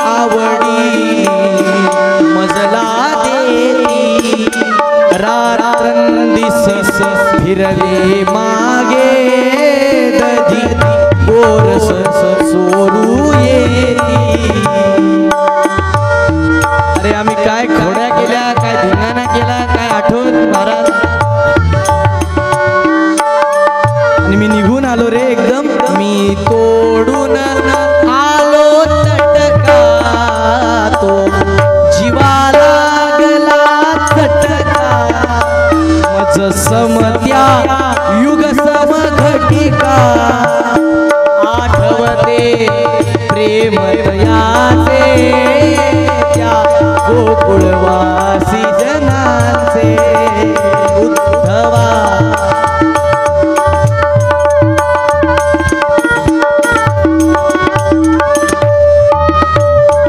आवडी मजला देती. रात्रंदिस फिरले मागे दधी गोरस सोडू येती. अरे आम्ही काय खोड्या केल्या, काय धिंगाणा केला, काय आठवण महाराज. आणि मी निघून आलो रे एकदम. मी तोडून आलो तटका तो जीवाला लागला चटका. मज समत्या युग समघटिका आठवते प्रेम दयाचे त्या गोकुळवासी जनाचे. उद्धवा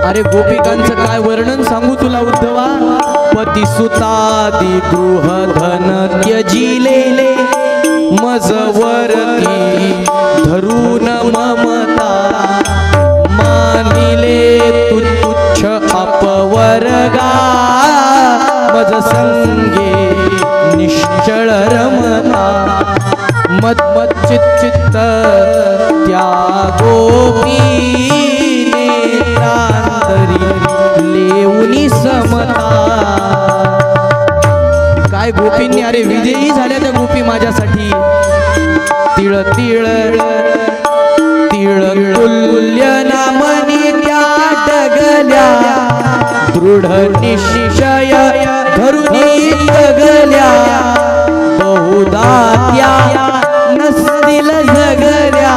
अरे गोपिकांचं काय वर्णन सांगू तुला उद्धवा. पती सुतादी गृह धन त्यजिलेले मजवरती धरून ममता. मानिले तुच्छ अपवर्गा मज संगे निश्चळ रमता. मत मत चित चित्त त्या गोपी नेत्रांतरी लेऊनी समता. काय गोपींनी अरे विजयी झाल्या त्या गोपी माझ्यासाठी. तिळ तिळ तिळ तुल्य नामनी त्या डगल्या दृढ निश्चय धरुनी जगल्या. बहुधा त्या नसतील जगल्या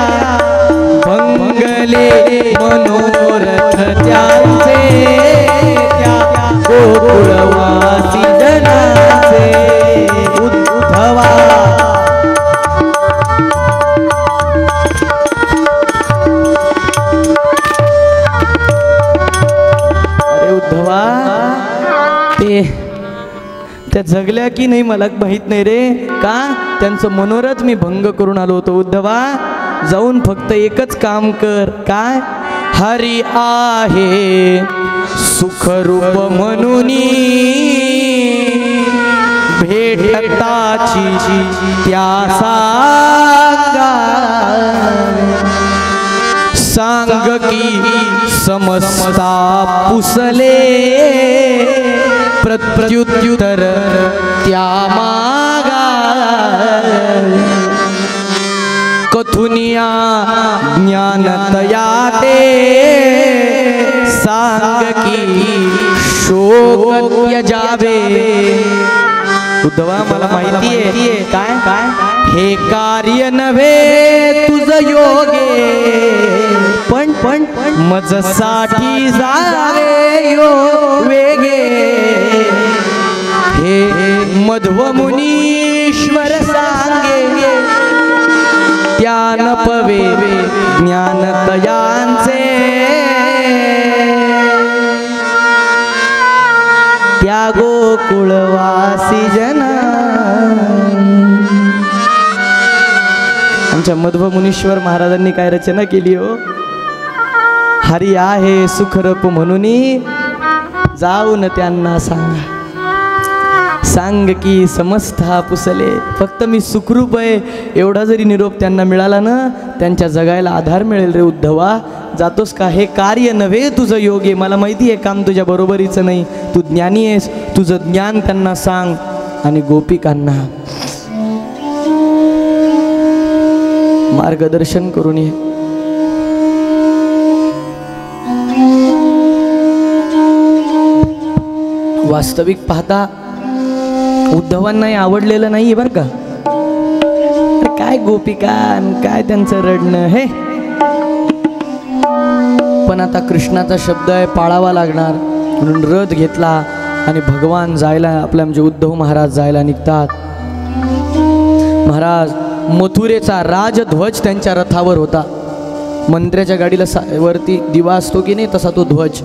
भंगले मनोरथ त्यांचे त्या गोकुळवासी जनाचे. उद्धवा अरे उद्धवा ते त्या जगल्या की नाही मला माहित नाही रे. का त्यांचं मनोरथ मी भंग करून आलो होतो. उद्धवा जाऊन फक्त एकच काम कर. काय? हरी आहे सुखरूप म्हणूनी भेटताची त्या सांगा. सांग की समस्ता पुसले प्रत्युत्तर त्या मागा. मथुनिया ज्ञान तया ते सांग की शोक त्यजावे. उद्धवा मला माहिती आहे काय काय हे कार्य नव्हे तुझ योगे पण मजसाठी जावे यो वेगे. हे मध्व मुनीश्वर सांगे त्यान पवे ज्ञान तयांचे. त्या गोकुळवासी जना. आमच्या मध्व मुनीश्वर महाराजांनी काय रचना केली हो. हरी आहे सुखरूप म्हणून जाऊन त्यांना सांगा. सांग की समस्ता पुसले. फक्त मी सुखरूप आहे एवढा जरी निरोप त्यांना मिळाला ना त्यांच्या जगायला आधार मिळेल रे उद्धवा. जातोस का. हे कार्य नव्हे तुझं योग आहे. मला माहिती आहे काम तुझ्या बरोबरीचं नाही. तू ज्ञानी आहेस. तुझं ज्ञान त्यांना सांग आणि गोपिकांना मार्गदर्शन करून ये. वास्तविक पाहता उद्धवांनाही आवडलेलं नाही बरं का. काय गोपिका काय त्यांचं रडणं हे. पण आता कृष्णाचा शब्द आहे पाळावा लागणार म्हणून रथ घेतला आणि भगवान जायला आपले आमचे उद्धव महाराज जायला निघतात. महाराज मथुरेचा राजध्वज त्यांच्या रथावर होता. मंत्र्याच्या गाडीला वरती दिवा असतो की नाही तसा तो ध्वज.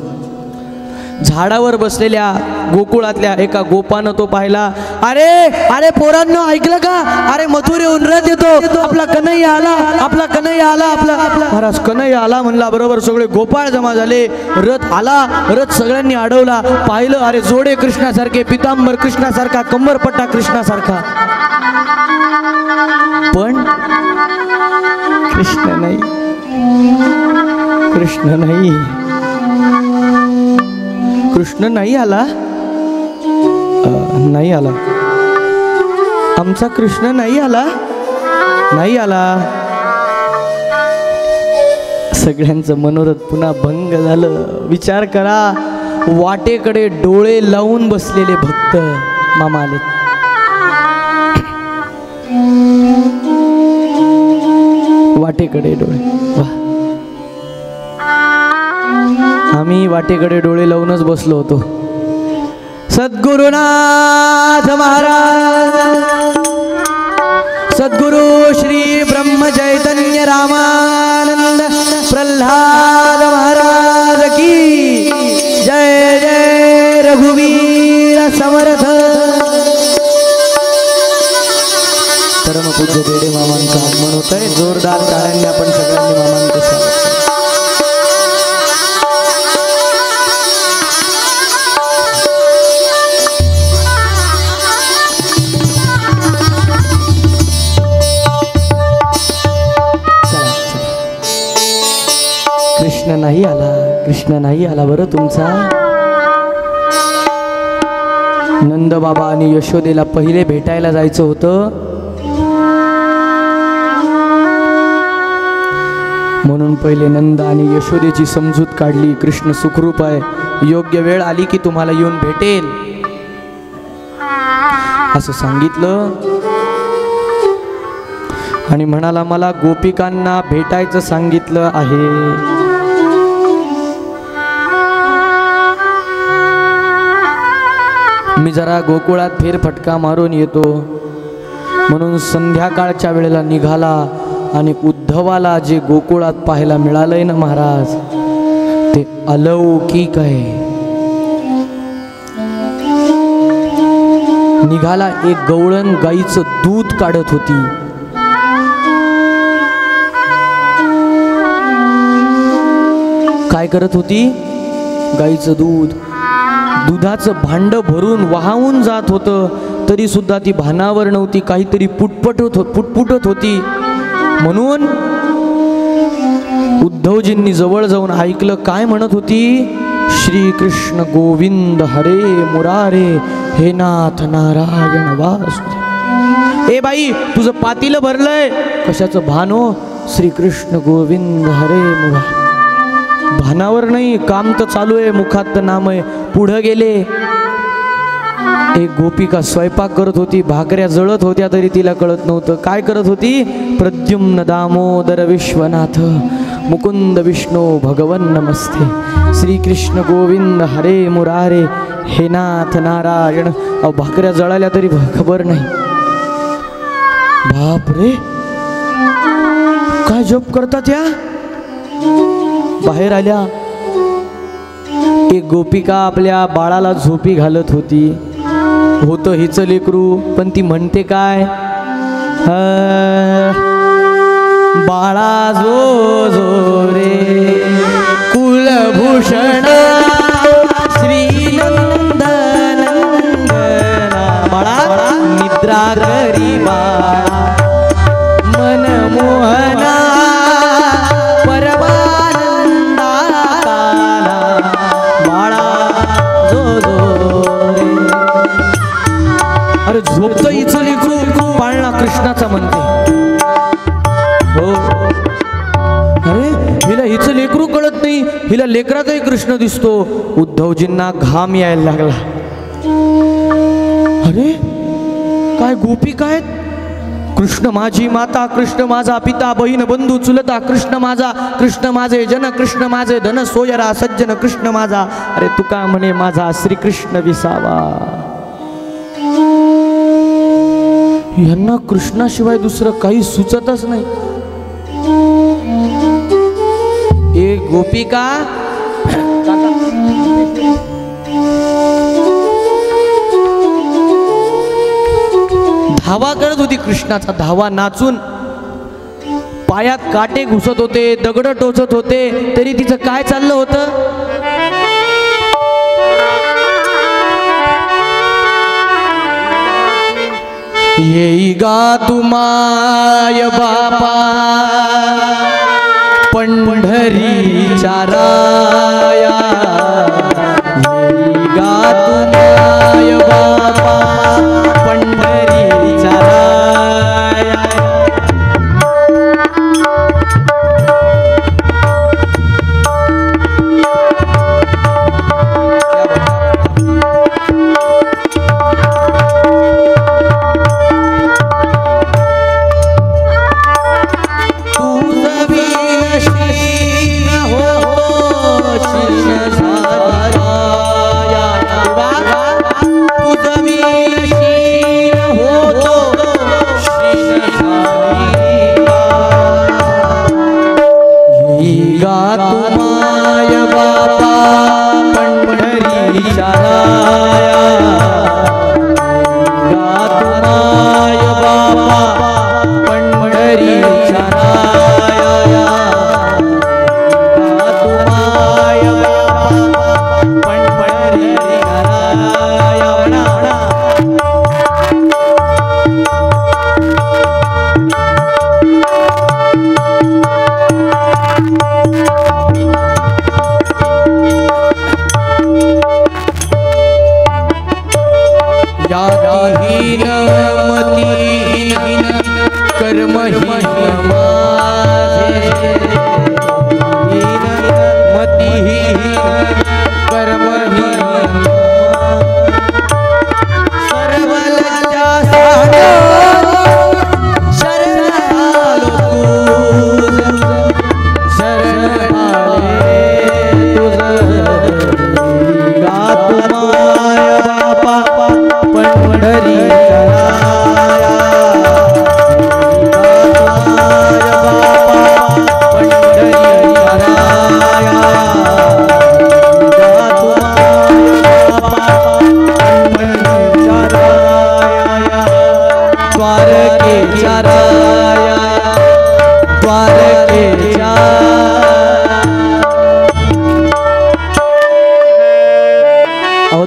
झाडावर बसलेल्या गोकुळातल्या एका गोपानं तो पाहिला. अरे अरे पोरांनो ऐकलं का. अरे मथुरेहून रथ येतो. आपला कन्हैया आला. आपला कन्हैया आला. आपला महाराज कन्हैया आला म्हणला बरोबर सगळे गोपाळ जमा झाले. रथ आला. रथ सगळ्यांनी अडवला. पाहिलं अरे जोडे कृष्णासारखे पितांबर कृष्णासारखा कंबरपट्टा कृष्णासारखा. पण कृष्ण नाही. कृष्ण नाही. कृष्ण नाही आला. नाही आला. आमचा कृष्ण नाही आला. नाही आला. सगळ्यांचं मनोरथ पुन्हा भंग झालं. विचार करा वाटेकडे डोळे लावून बसलेले भक्त मामा आले. वाटेकडे डोळे. वा आम्ही वाटेकडे डोळे लावूनच बसलो होतो. सद्गुरुनाथ महाराज सद्गुरु श्री ब्रह्म चैतन्य रामानंद प्रल्हाद महाराज की जय. जय रघुवीर समर्थ. परमपूज्य देडे मामांचं आगमन होत आहे. जोरदार टाळ्यांनी आपण सगळ्यांनी मामांचं स्वागत. कृष्ण नाही आला. कृष्ण नाही आला बरं तुमचा. नंद बाबा आणि यशोदेला पहिले भेटायला जायचं होतं म्हणून पहिले नंद आणि यशोदेची समजूत काढली. कृष्ण सुखरूप आहे. योग्य वेळ आली की तुम्हाला येऊन भेटेल असं सांगितलं आणि म्हणाला मला गोपिकांना भेटायचं सांगितलं आहे. मी जरा गोकुळात फेरफटका मारून येतो म्हणून संध्याकाळच्या वेळेला निघाला आणि उद्धवाला जे गोकुळात पाहायला मिळालंय ना महाराज ते अलौकिक आहे. निघाला एक गवळण गाईचं दूध काढत होती. काय करत होती. गाईचं दूध. दुधाचं भांड भरून वाहून जात होतं तरी सुद्धा ती भानावर नव्हती. काहीतरी पुटपुटत होती. म्हणून उद्धवजींनी जवळ जाऊन ऐकलं काय म्हणत होती. श्री कृष्ण गोविंद हरे मुरारे हे नाथ नारायण वासुदेव. ए बाई तुझं पातीलं भरलंय. कशाचं भान हो. श्रीकृष्ण गोविंद हरे मुरारी. भानावर नाही, काम तर चालू आहे, मुखात तर नाम आहे. पुढं गेले, एक गोपिका स्वयंपाक करत होती, भाकऱ्या जळत होत्या तरी तिला कळत नव्हतं. काय करत होती? प्रद्युम्न दामोदर विश्वनाथ मुकुंद विष्णू भगवन नमस्ते. श्रीकृष्ण गोविंद हरे मुरारे, हे नाथ नारायण. अहो भाकऱ्या जळाल्या तरी खबर नाही. बाप रे, काय जप करतात या. बाहेर आल्या, एक गोपिका आपल्या बाळाला झोपी घालत होती. होतं हिचं लेकरू, पण ती म्हणते काय? बाळा जो जो रे कुलभूषण श्रीनंदन बाळा निद्रा करी बाळा मनमोहना परमानंदा बाळा जो जो रे. अरे झोपतं हिचं लेकरू, पाळणा कृष्णाचा म्हणते. हो, अरे हिला हिचं लेकरू कळत नाही, हिला लेकरातही कृष्ण दिसतो. उद्धवजींना घाम यायला लागला. अरे काय गोपिका आहेत. कृष्ण माझी माता, कृष्ण माझा पिता, बहीण बंधू चुलता, कृष्ण माझा, कृष्ण माझे जन, कृष्ण माझे धन, सोयरा सज्जन कृष्ण माझा. अरे तुका म्हणे माझा श्रीकृष्ण विसावा. यांना कृष्णाशिवाय दुसरं काही सुचतच नाही. एक गोपिका धावा करत होती. कृष्णाचा धावा नाचून पायात काटे घुसत होते, दगड टोचत होते, तरी तिचं काय चाललं होतं? येई गा तुमाय बापा पंढरीच्या राया. येई गा तुमाय बापा पंढरीच्या राया.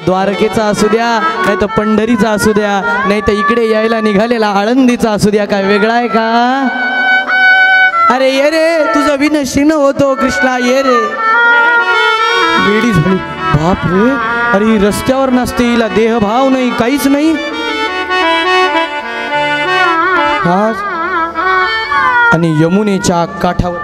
द्वारकेचा असू द्या, नाही तर पंढरीचा असू द्या, नाही तर इकडे यायला निघालेला आळंदीचा असू द्या, काय वेगळा आहे का? अरे ये रे, तुझं विनशीन होतो कृष्णा, ये रे. वेडी झाली. बाप रे, अरे ही रस्त्यावर नसते, हिला देहभाव नाही, काहीच नाही. आणि यमुनेच्या काठावर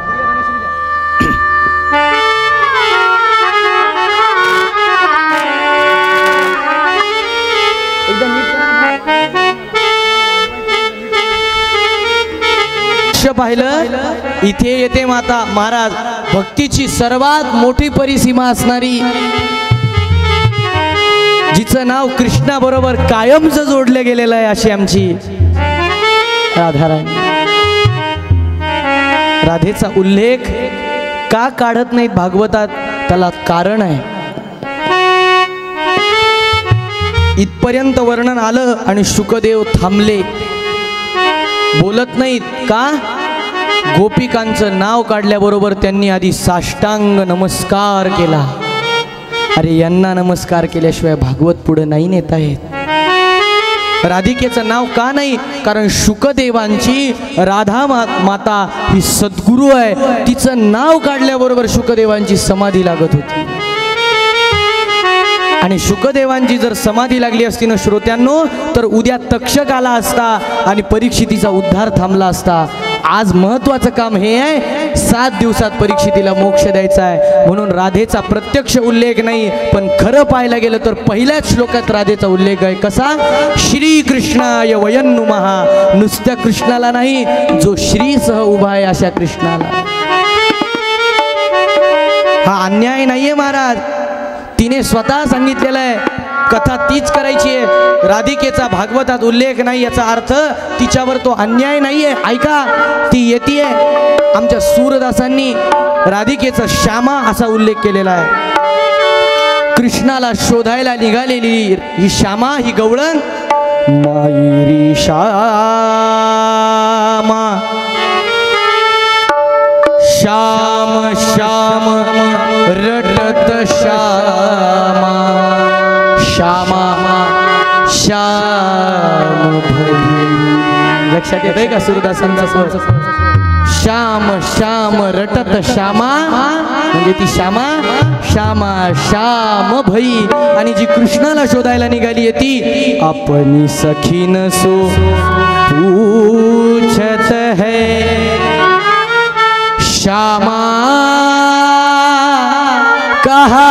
पाहिलं इथे येते माता महाराज भक्तीची सर्वात मोठी परिसीमा असणारी जिचं नाव कृष्णा बरोबर कायमच जोडले गेलेलं आहे अशी आमची राधाराणी. राधेचा उल्लेख का काढत नाहीत भागवतात त्याला कारण आहे. इथपर्यंत वर्णन आलं आणि शुकदेव थांबले, बोलत नाहीत का. गोपिकांचं नाव काढल्याबरोबर त्यांनी आधी साष्टांग नमस्कार केला. अरे यांना नमस्कार केल्याशिवाय भागवत पुढे नाही नेता येत. राधिकेचं नाव का नाही, कारण शुकदेवांची राधा माता ही सद्गुरू आहे. तिचं नाव काढल्याबरोबर शुकदेवांची समाधी लागत होती. आणि शुकदेवांची जर समाधी लागली असती ना श्रोत्यांनो, तर उद्या तक्षक आला असता आणि परीक्षितीचा उद्धार थांबला असता. आज महत्वाचं काम हे आहे, 7 दिवसात परीक्षितीला मोक्ष द्यायचा आहे. म्हणून राधेचा प्रत्यक्ष उल्लेख नाही, पण खरं पाहायला गेलं तर पहिल्याच श्लोकात राधेचा उल्लेख आहे. कसा. श्री कृष्णाय वयं नुमः. नुसत्या कृष्णाला नाही, जो श्रीसह उभा आहे अशा कृष्णाला. हा अन्याय नाहीये महाराज, तिने स्वतः सांगितलेलं आहे. कथा तीच करायची आहे. राधिकेचा भागवतात उल्लेख नाही याचा अर्थ तिच्यावर तो अन्याय नाहीये. ऐका, ती येतीये. आमच्या सूरदासांनी राधिकेचा श्यामा असा उल्लेख केलेला आहे. कृष्णाला शोधायला निघालेली ही श्यामा, ही गवळण मायरी श्यामा. श्याम श्याम रटत श्यामा. श्यामा श्याम भई. लक्षात येत आहे का सूरदासांचा स्वर. श्याम श्याम रटत श्यामा म्हणजे ती श्यामा. श्यामा श्याम भई. आणि जी कृष्णाला शोधायला निघाली आहे ती अपनी सखीन सो पूछत है. श्यामा कहा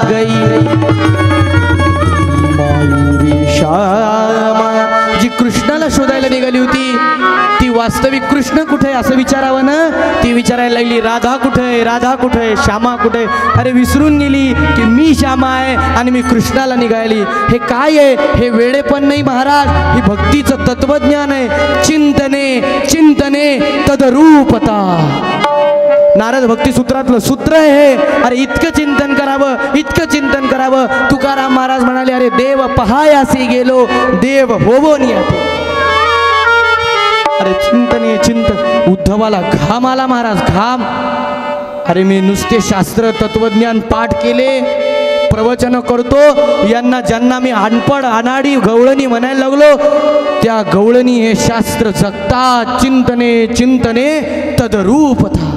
गई. मायरी श्यामा जी कृष्णाला शोधायला निघाली होती ती वास्तविक कृष्ण कुठे असं विचारावं ना, ती विचारायला लागली राधा कुठे, राधा कुठे, श्यामा कुठे. अरे विसरून गेली की मी श्यामा आहे आणि मी कृष्णाला निघाली. हे काय आहे, हे वेडेपण नाही महाराज, ही भक्तीचं तत्वज्ञान आहे. चिंतने चिंतने तदरूपता. नारद भक्ती सूत्रातलं सूत्र आहे हे. अरे इतकं चिंतन करावं, इतकं चिंतन करावं. तुकाराम महाराज म्हणाले, अरे देव पहायासी गेलो, देव होवो नियते. अरे चिंतन चिंतन. उद्धवाला घाम आला महाराज, घाम. अरे मी नुसते शास्त्र तत्वज्ञान पाठ केले, प्रवचन करतो, यांना ज्यांना मी अनपड अनाडी गवळणी म्हणायला लागलो, त्या गवळणी हे शास्त्र जगतात. चिंतने चिंतने तदरूपता.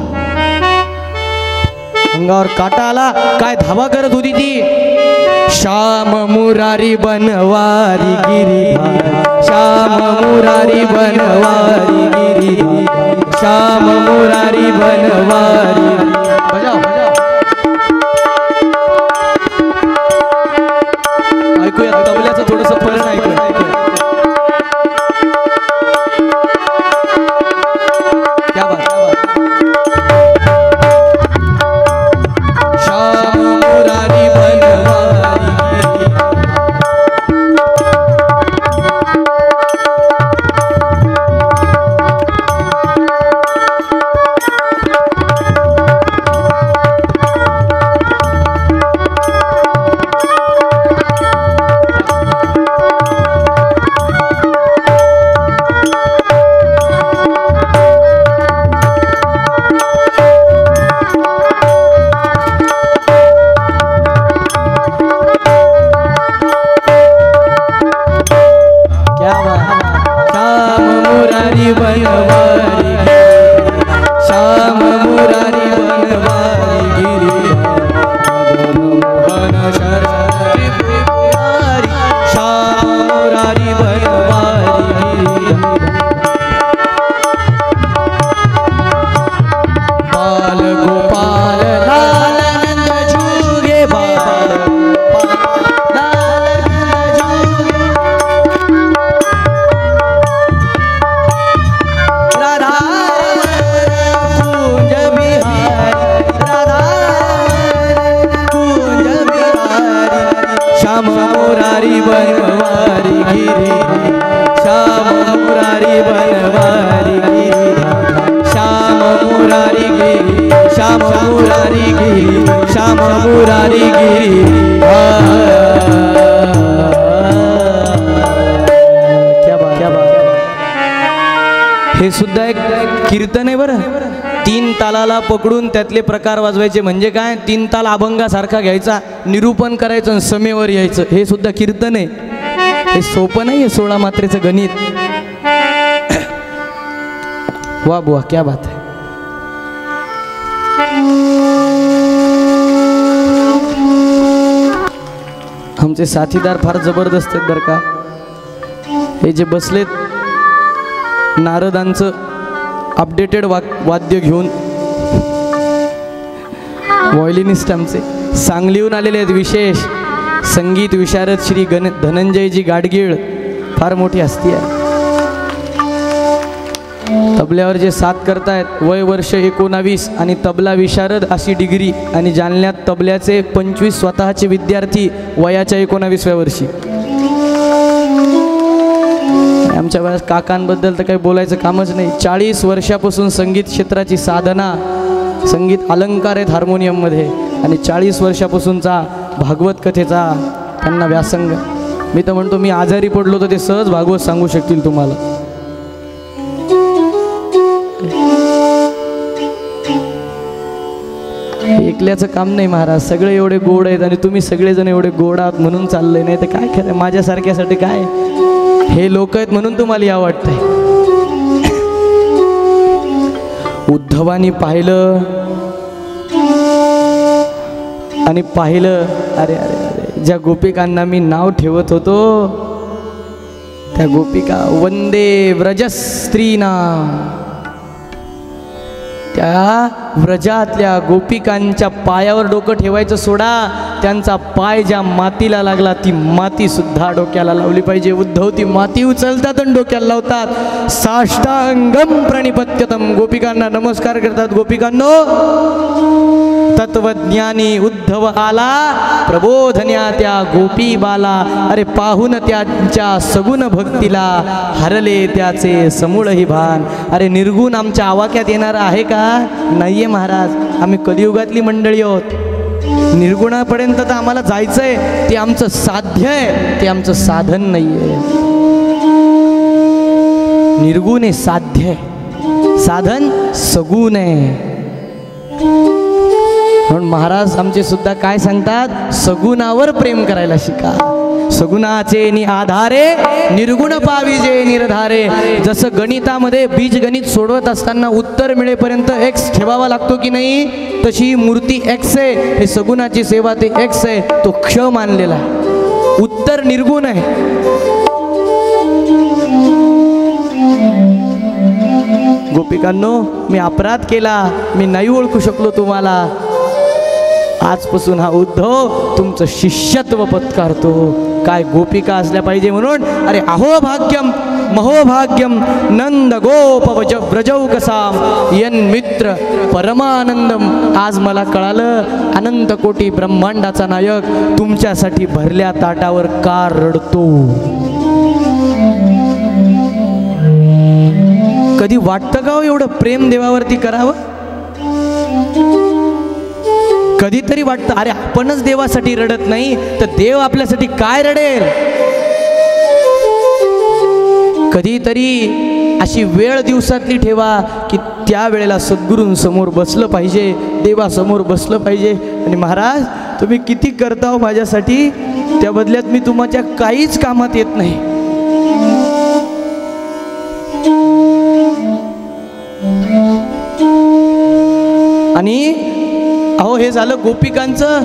अंगावर काटा आला. काय धावा करत होती ती. श्याम मुरारी बनवारी गिरी. श्याम मुरारी बनवारी गिरी. श्याम मुरारी बनवारी. बजाव ऐकूया तबल्याचं थोडंसं परण ऐकूया. क्या बात. श्याम मुरारी बनवारी गिरी श्याम मुरारी बनवारी गिरी श्याम मुरारी गिरी श्याम मुरारी गिरी श्याम मुरारी गिरी क्या बात हे सुद्धा एक कीर्तन आहे बरं. 3 तालाला पकडून त्यातले प्रकार वाजवायचे म्हणजे काय 3 ताल अभंगासारखा घ्यायचा निरूपण करायचं आणि समेवर यायचं हे सुद्धा कीर्तन आहे. हे सोपं नाही आहे 16 मात्रेचं गणित. वाह बुवा क्या बात है. आमचे साथीदार फार जबरदस्त आहेत बरं का. हे जे बसलेत नारदांचं अपडेटेड वाद्य घेऊन व्हायोलिनिस्ट आमचे सांगलीहून आलेले आहेत. विशेष संगीत विशारद श्री धनंजयजी गाडगीळ फार मोठी हस्ती आहे. तबल्यावर जे साथ करतायत वय वर्ष 19 आणि तबला विशारद अशी डिग्री आणि जालन्यात तबल्याचे 25 स्वतःचे विद्यार्थी वयाच्या 19व्या वर्षी. आमच्या वेळेस काकांबद्दल तर काही बोलायचं कामच नाही. 40 वर्षापासून संगीत क्षेत्राची साधना संगीत अलंकार आहेत हार्मोनियममध्ये आणि 40 वर्षापासूनचा भागवत कथेचा त्यांना व्यासंग. मी तर म्हणतो मी आजारी पडलो तर ते सहज भागवत सांगू शकतील तुम्हाला. एकल्याचं काम नाही महाराज. सगळे एवढे गोड आहेत आणि तुम्ही सगळेजण एवढे गोड आहात म्हणून चाललंय. नाही तर काय खरं माझ्यासारख्यासाठी काय हे लोक आहेत म्हणून तुम्हाला या वाटतंय. उद्धवानी पाहिलं आणि पाहिलं अरे अरे अरे ज्या गोपिकांना मी नाव ठेवत होतो त्या गोपिका वंदे व्रजस्त्रीना त्या व्रजातल्या गोपिकांच्या पायावर डोकं ठेवायचं सोडा. त्यांचा पाय ज्या मातीला लागला ती माती सुद्धा डोक्याला लावली पाहिजे. उद्धव ती माती उचलतात आणि डोक्याला लावतात. साष्टांगम प्रणिपत्यतम गोपिकांना नमस्कार करतात. गोपिकांनो तत्वज्ञानी उद्धव आला प्रबोधन्या त्या गोपी बाला. अरे पाहून त्यांच्या सगुण भक्तीला हरले त्याचे समूळही भान. अरे निर्गुण आमच्या आवाक्यात येणार आहे का? नाहीये महाराज. आम्ही कलियुगातली मंडळी आहोत. निर्गुणापर्यंत तर आम्हाला जायचंय. ते आमचं साध्य आहे ते आमचं साधन नाहीये. निर्गुण आहे साध्य आहे साधन सगुण आहे. म्हणून महाराज आमचे सुद्धा काय सांगतात सगुणावर प्रेम करायला शिका. सगुणाचे नि आधारे निर्गुण पाविजे निर्धारे. जसं गणितामध्ये बीजगणित सोडवत असताना उत्तर मिळेपर्यंत एक्स ठेवावा लागतो की नाही तशी मूर्ती एक्स आहे. हे सगुणाची सेवा ते एक्स आहे तो क्ष मानलेला आहे. उत्तर निर्गुण आहे. गोपिकांनो मी अपराध केला मी नाही ओळखू शकलो तुम्हाला. आजपासून हा उद्धव तुमचं शिष्यत्व पत्कारतो. काय गोपिका असल्या पाहिजे म्हणून. अरे अहो भाग्यम महोभाग्यम नंद गोप व्रजौकसाम यन मित्र परमानंदम. आज मला कळालं अनंत कोटी ब्रह्मांडाचा नायक तुमच्यासाठी भरल्या ताटावर का रडतो. कधी वाटतं का हो एवढं प्रेम देवावरती करावं? कधीतरी वाटतं अरे आपणच देवासाठी रडत नाही तर देव आपल्यासाठी काय रडेल. कधीतरी अशी वेळ दिवसातली ठेवा की त्या वेळेला सद्गुरूंसमोर बसलं पाहिजे देवासमोर बसलं पाहिजे. आणि महाराज तुम्ही किती करता हो माझ्यासाठी त्या बदल्यात मी तुमच्या काहीच कामात येत नाही. आणि अहो हे झालं गोपिकांचं.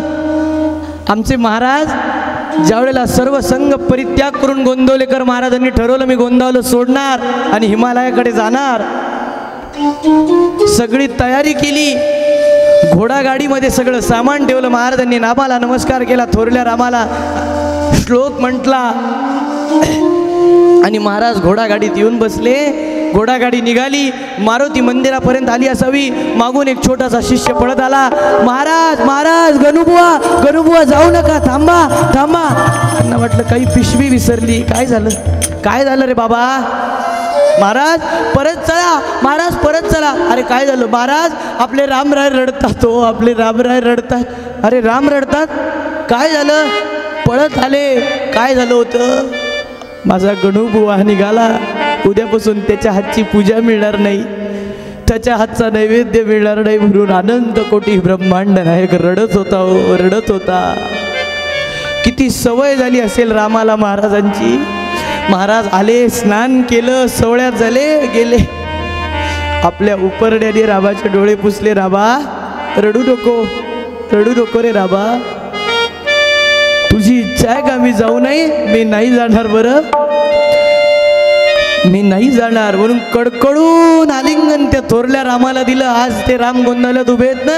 आमचे महाराज ज्यावेळेला सर्व संघ परित्याग करून गोंदवलेकर महाराजांनी ठरवलं मी गोंदावलं सोडणार आणि हिमालयाकडे जाणार. सगळी तयारी केली. घोडागाडीमध्ये सगळं सामान ठेवलं. महाराजांनी रामाला नमस्कार केला. थोरल्या रामाला श्लोक म्हटला आणि महाराज घोडागाडीत येऊन बसले. घोडागाडी निघाली. मारुती मंदिरापर्यंत आली असावी. मागून एक छोटासा शिष्य पळत आला. महाराज महाराज गणुबुवा गणुबुवा जाऊ नका थांबा थांबा. त्यांना वाटलं काही पिशवी विसरली. काय झालं, काय झालं रे बाबा? महाराज परत चला, महाराज परत चला. अरे काय झालं महाराज? आपले रामराय रडतात हो, आपले रामराय रडतात. अरे राम रडतात? काय झालं? पळत आले. काय झालं होतं? माझा गणू बुवा निघाला, उद्यापासून त्याच्या हातची पूजा मिळणार नाही, त्याच्या हातचा नैवेद्य मिळणार नाही म्हणून अनंत कोटी ब्रह्मांड नायक रडत होता हो, रडत होता. किती सवय झाली असेल रामाला महाराजांची. महाराज आले, स्नान केलं, सवळ्यात झाले, गेले. आपल्या उपरड्याने राबाचे डोळे पुसले. राबा रडू नको, रडू नको रे राबा, तुझी इच्छा आहे का मी जाऊ नाही? मी नाही जाणार बरं, मी नाही जाणार. म्हणून कडकडून आलिंगन त्या थोरल्या रामाला दिलं. आज ते राम गोंधळात उभे आहेत ना,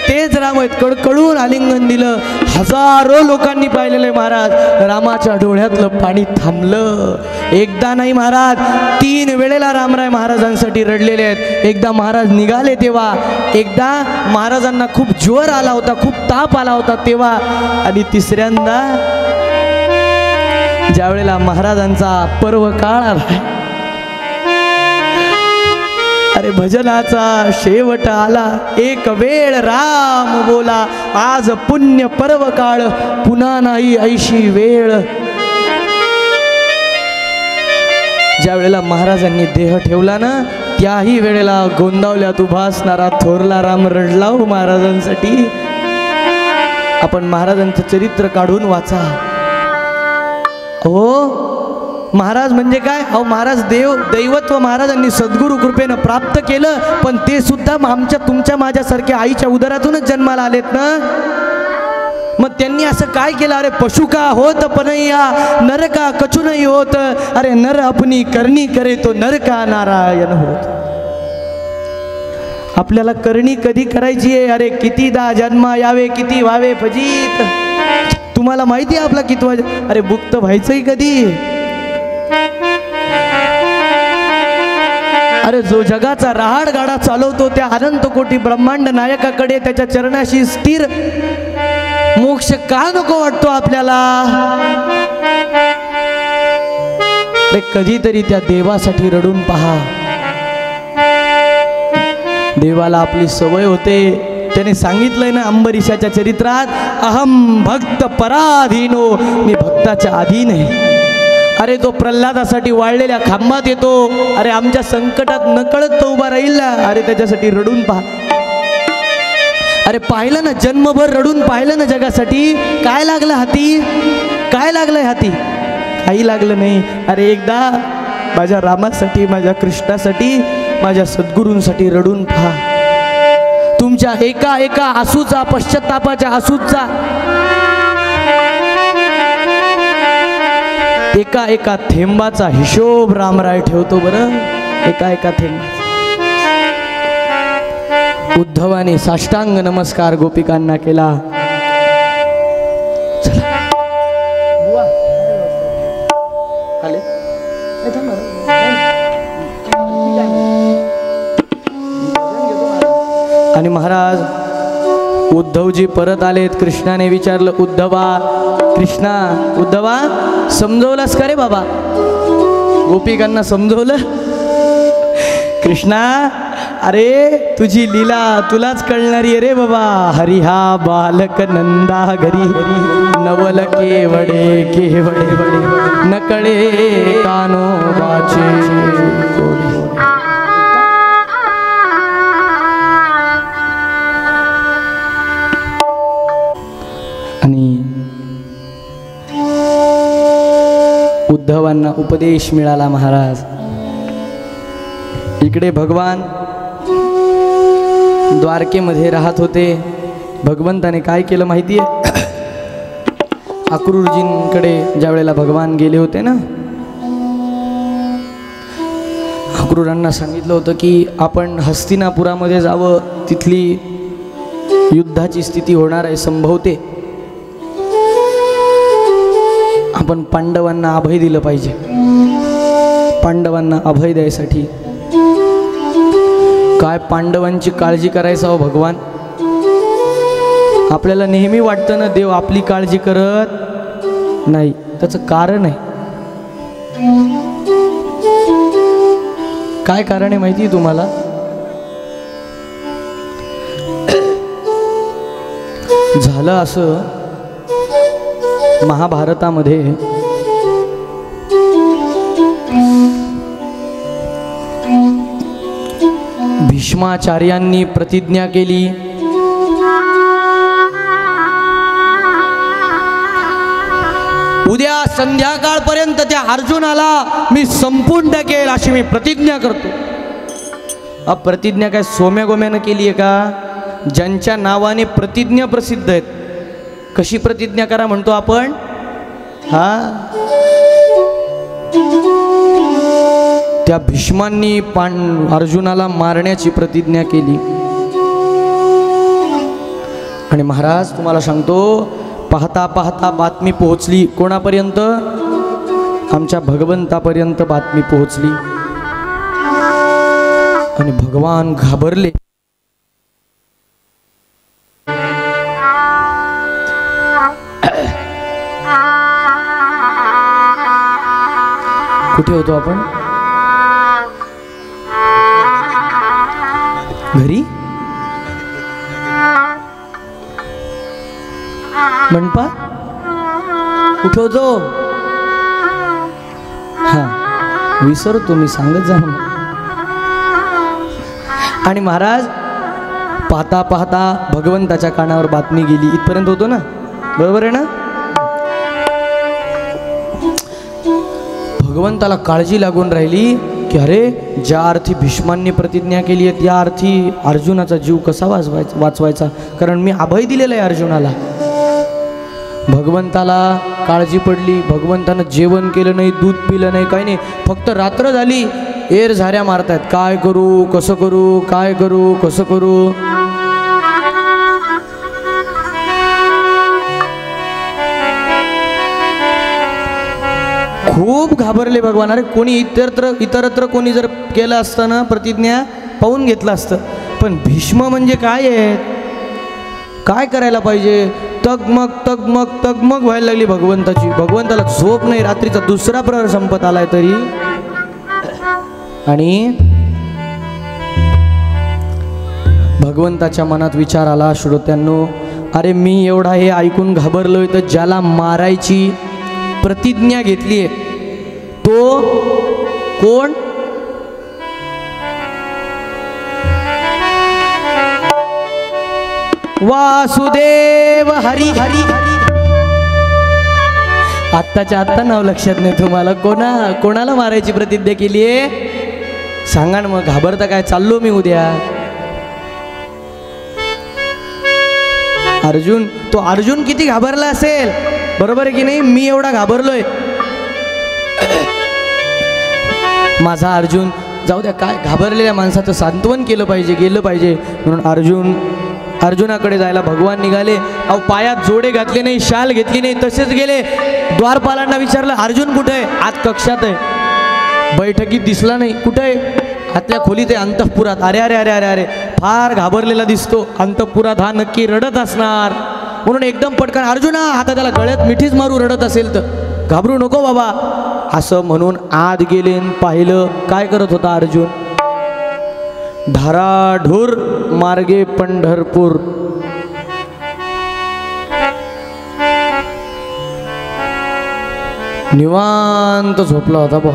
तेच राम आहेत. कडकडून आलिंगन दिलं. हजारो लोकांनी पाहिलेलं आहे महाराज. रामाच्या डोळ्यातलं पाणी थांबलं. एकदा नाही महाराज, 3 वेळेला रामराय महाराजांसाठी रडलेले आहेत. एकदा महाराज निघाले तेव्हा, एकदा महाराजांना खूप ज्वर आला होता, खूप ताप आला होता तेव्हा, आणि तिसऱ्यांदा ज्या वेळेला महाराजांचा पर्व काळ आला, अरे भजनाचा शेवट आला. एक वेळ राम बोला, आज पुण्य पर्व काळ, पुन्हा नाही ऐशी वेळ. ज्या वेळेला महाराजांनी देह ठेवला ना, त्याही वेळेला गोंदावल्यात उभा असणारा थोरला राम रडला हो महाराजांसाठी. आपण महाराजांचं चरित्र काढून वाचा हो. महाराज म्हणजे काय? अहो महाराज दैवत्व महाराजांनी सद्गुरु कृपेनं प्राप्त केलं, पण ते सुद्धा आमच्या तुमच्या माझ्यासारख्या आईच्या उदरातूनच जन्माला आलेत ना. मग त्यांनी असं काय केलं? अरे पशु का होत पनैया, नर का कछु नाही होत, अरे नर अपनी करणी करे तो नर का नारायण होत. आपल्याला करणी कधी करायची आहे? अरे कितीदा जन्म यावे, किती व्हावे फजित. तुम्हाला माहिती आहे आपला कितवा? अरे मुक्त व्हायचंही कधी? अरे जो जगाचा रहाड गाडा चालवतो त्या अनंत कोटी ब्रह्मांड नायकाकडे, त्याच्या चरणाशी स्थिर मोक्ष का नको वाटतो आपल्याला? रे कधीतरी त्या देवासाठी रडून पहा. देवाला आपली सवय होते. त्याने सांगितलंय ना अंबरीशाच्या चरित्रात, अहम भक्त पराधीनो, मी भक्ताच्या अधीन आहे. अरे तो प्रल्हादासाठी वाळलेल्या खांबात येतो. अरे आमच्या संकटात नकळत तो उभा राहील ना. अरे त्याच्यासाठी रडून पहा. अरे पाहिलं ना, जन्मभर रडून पाहिलं ना जगासाठी. काय लागलं हाती? काय लागलंय हाती? काही लागलं नाही. अरे एकदा माझ्या रामासाठी, माझ्या कृष्णासाठी, माझ्या सद्गुरूंसाठी रडून पहा. तुमच्या एका एका आसूचा, पश्चातापाच्या आसूचा, एका एका थेंबाचा हिशोब रामराय ठेवतो बरं. एका एका थेंबाचा. उद्धवाने साष्टांग नमस्कार गोपिकांना केला. आणि महाराज उद्धवजी परत आलेत. कृष्णाने विचारलं, उद्धवा, कृष्णा, उद्धवा समजवलंस का रे बाबा? गोपिकांना समजवलं. कृष्णा, अरे तुझी लीला तुलाच कळणारी आहे रे बाबा. हरी हा बालक नंदा घरी, नवल केवडे केवडे नकळे कानोबाचे. आणि उद्धवांना उपदेश मिळाला महाराज. इकडे भगवान द्वारकेमध्ये राहत होते. भगवंताने काय केलं माहिती आहे? अक्रूरजींकडे ज्या वेळेला भगवान गेले होते ना, अक्रूरांना सांगितलं होतं की आपण हस्तिनापुरामध्ये जावं, तिथली युद्धाची स्थिती होणार आहे संभवते. आपण पांडवांना अभय दिलं पाहिजे. पांडवांना अभय द्यायसाठी काय पांडवांची काळजी करायचा हो भगवान? आपल्याला नेहमी वाटतं ना देव आपली काळजी करत नाही, त्याचं कारण आहे. काय कारण आहे माहिती आहे तुम्हाला? झालं असं, महाभारतामध्ये भीष्माचार्यांनी प्रतिज्ञा केली, उद्या संध्याकाळपर्यंत त्या अर्जुनाला मी संपून टाकेल अशी मी प्रतिज्ञा करतो. प्रतिज्ञा काय सोम्या गोम्यानं केली आहे का? ज्यांच्या नावाने प्रतिज्ञा प्रसिद्ध आहेत. कशी प्रतिज्ञा करा म्हणतो आपण? त्या भीष्मांनी अर्जुनाला मारण्याची प्रतिज्ञा केली. आणि महाराज तुम्हाला सांगतो, पाहता पाहता बातमी पोहोचली कोणापर्यंत? आमच्या भगवंतापर्यंत बातमी पोहोचली. आणि भगवान घाबरले. कुठे होतो आपण? घरी? म्हणपा? कुठे होतो? विसरतो मी, सांगत जा. आणि महाराज पाहता पाहता भगवंताच्या कानावर बातमी गेली. इथपर्यंत होतो ना, बरोबर आहे ना? भगवंताला काळजी लागून राहिली की अरे, ज्या अर्थी भीष्मांनी प्रतिज्ञा केली आहे त्या अर्थी अर्जुनाचा जीव कसा वाचवायचा, कारण मी अभय दिलेला आहे अर्जुनाला. भगवंताला काळजी पडली. भगवंतानं जेवण केलं नाही, दूध पिलं नाही, काही नाही. फक्त रात्र झाली, एर झाऱ्या मारतायत. काय करू, कसं करू, काय करू, कसं करू. खूप घाबरले भगवान. अरे कोणी इतरत्र कोणी जर केलं असतं ना प्रतिज्ञा, पाहून घेतलं असतं. पण भीष्म म्हणजे काय आहे, काय करायला पाहिजे? तगमग व्हायला लागली भगवंताची. भगवंताला झोप नाही. रात्रीचा दुसरा प्रहर संपत आलाय तरी. आणि भगवंताच्या मनात विचार आला, श्रोत्यांनो, अरे मी एवढा हे ऐकून घाबरलोय, तर ज्याला मारायची प्रतिज्ञा घेतलीये तो कोण? वासुदेव हरी हरी. आत्ताच्या आत्ता नाव लक्षात नाही तुम्हाला? कोणाला मारायची प्रतिज्ञा केली आहे? सांगा ना मग. घाबरता काय? चाललो मी उद्या. अर्जुन, तो अर्जुन किती घाबरला असेल, बरोबर आहे की नाही? मी एवढा घाबरलोय. माझा अर्जुन, जाऊ द्या, काय घाबरलेल्या माणसाचं सांत्वन केलं पाहिजे, गेलं पाहिजे म्हणून अर्जुनाकडे जायला भगवान निघाले. अहो, पायात जोडे घातले नाही, शाल घेतली नाही, तसेच गेले. द्वारपालांना विचारलं, अर्जुन कुठे आहे? आत कक्षात आहे. बैठकीत दिसला नाही. कुठे आहे? आतल्या खोलीत आहे, अंतःपुरात. अरे अरे अरे अरे अरे, फार घाबरलेला दिसतो. अंतःपुरात हा नक्की रडत असणार. म्हणून एकदम पटकन, अर्जुना, आता त्याला गळ्यात मिठीच मारू रडत असेल तर. घाबरू नको बाबा, असं म्हणून आत गेले. पाहिलं काय करत होता अर्जुन. धाराढूर मार्गे पंढरपूर. निवांत झोपला होता बा.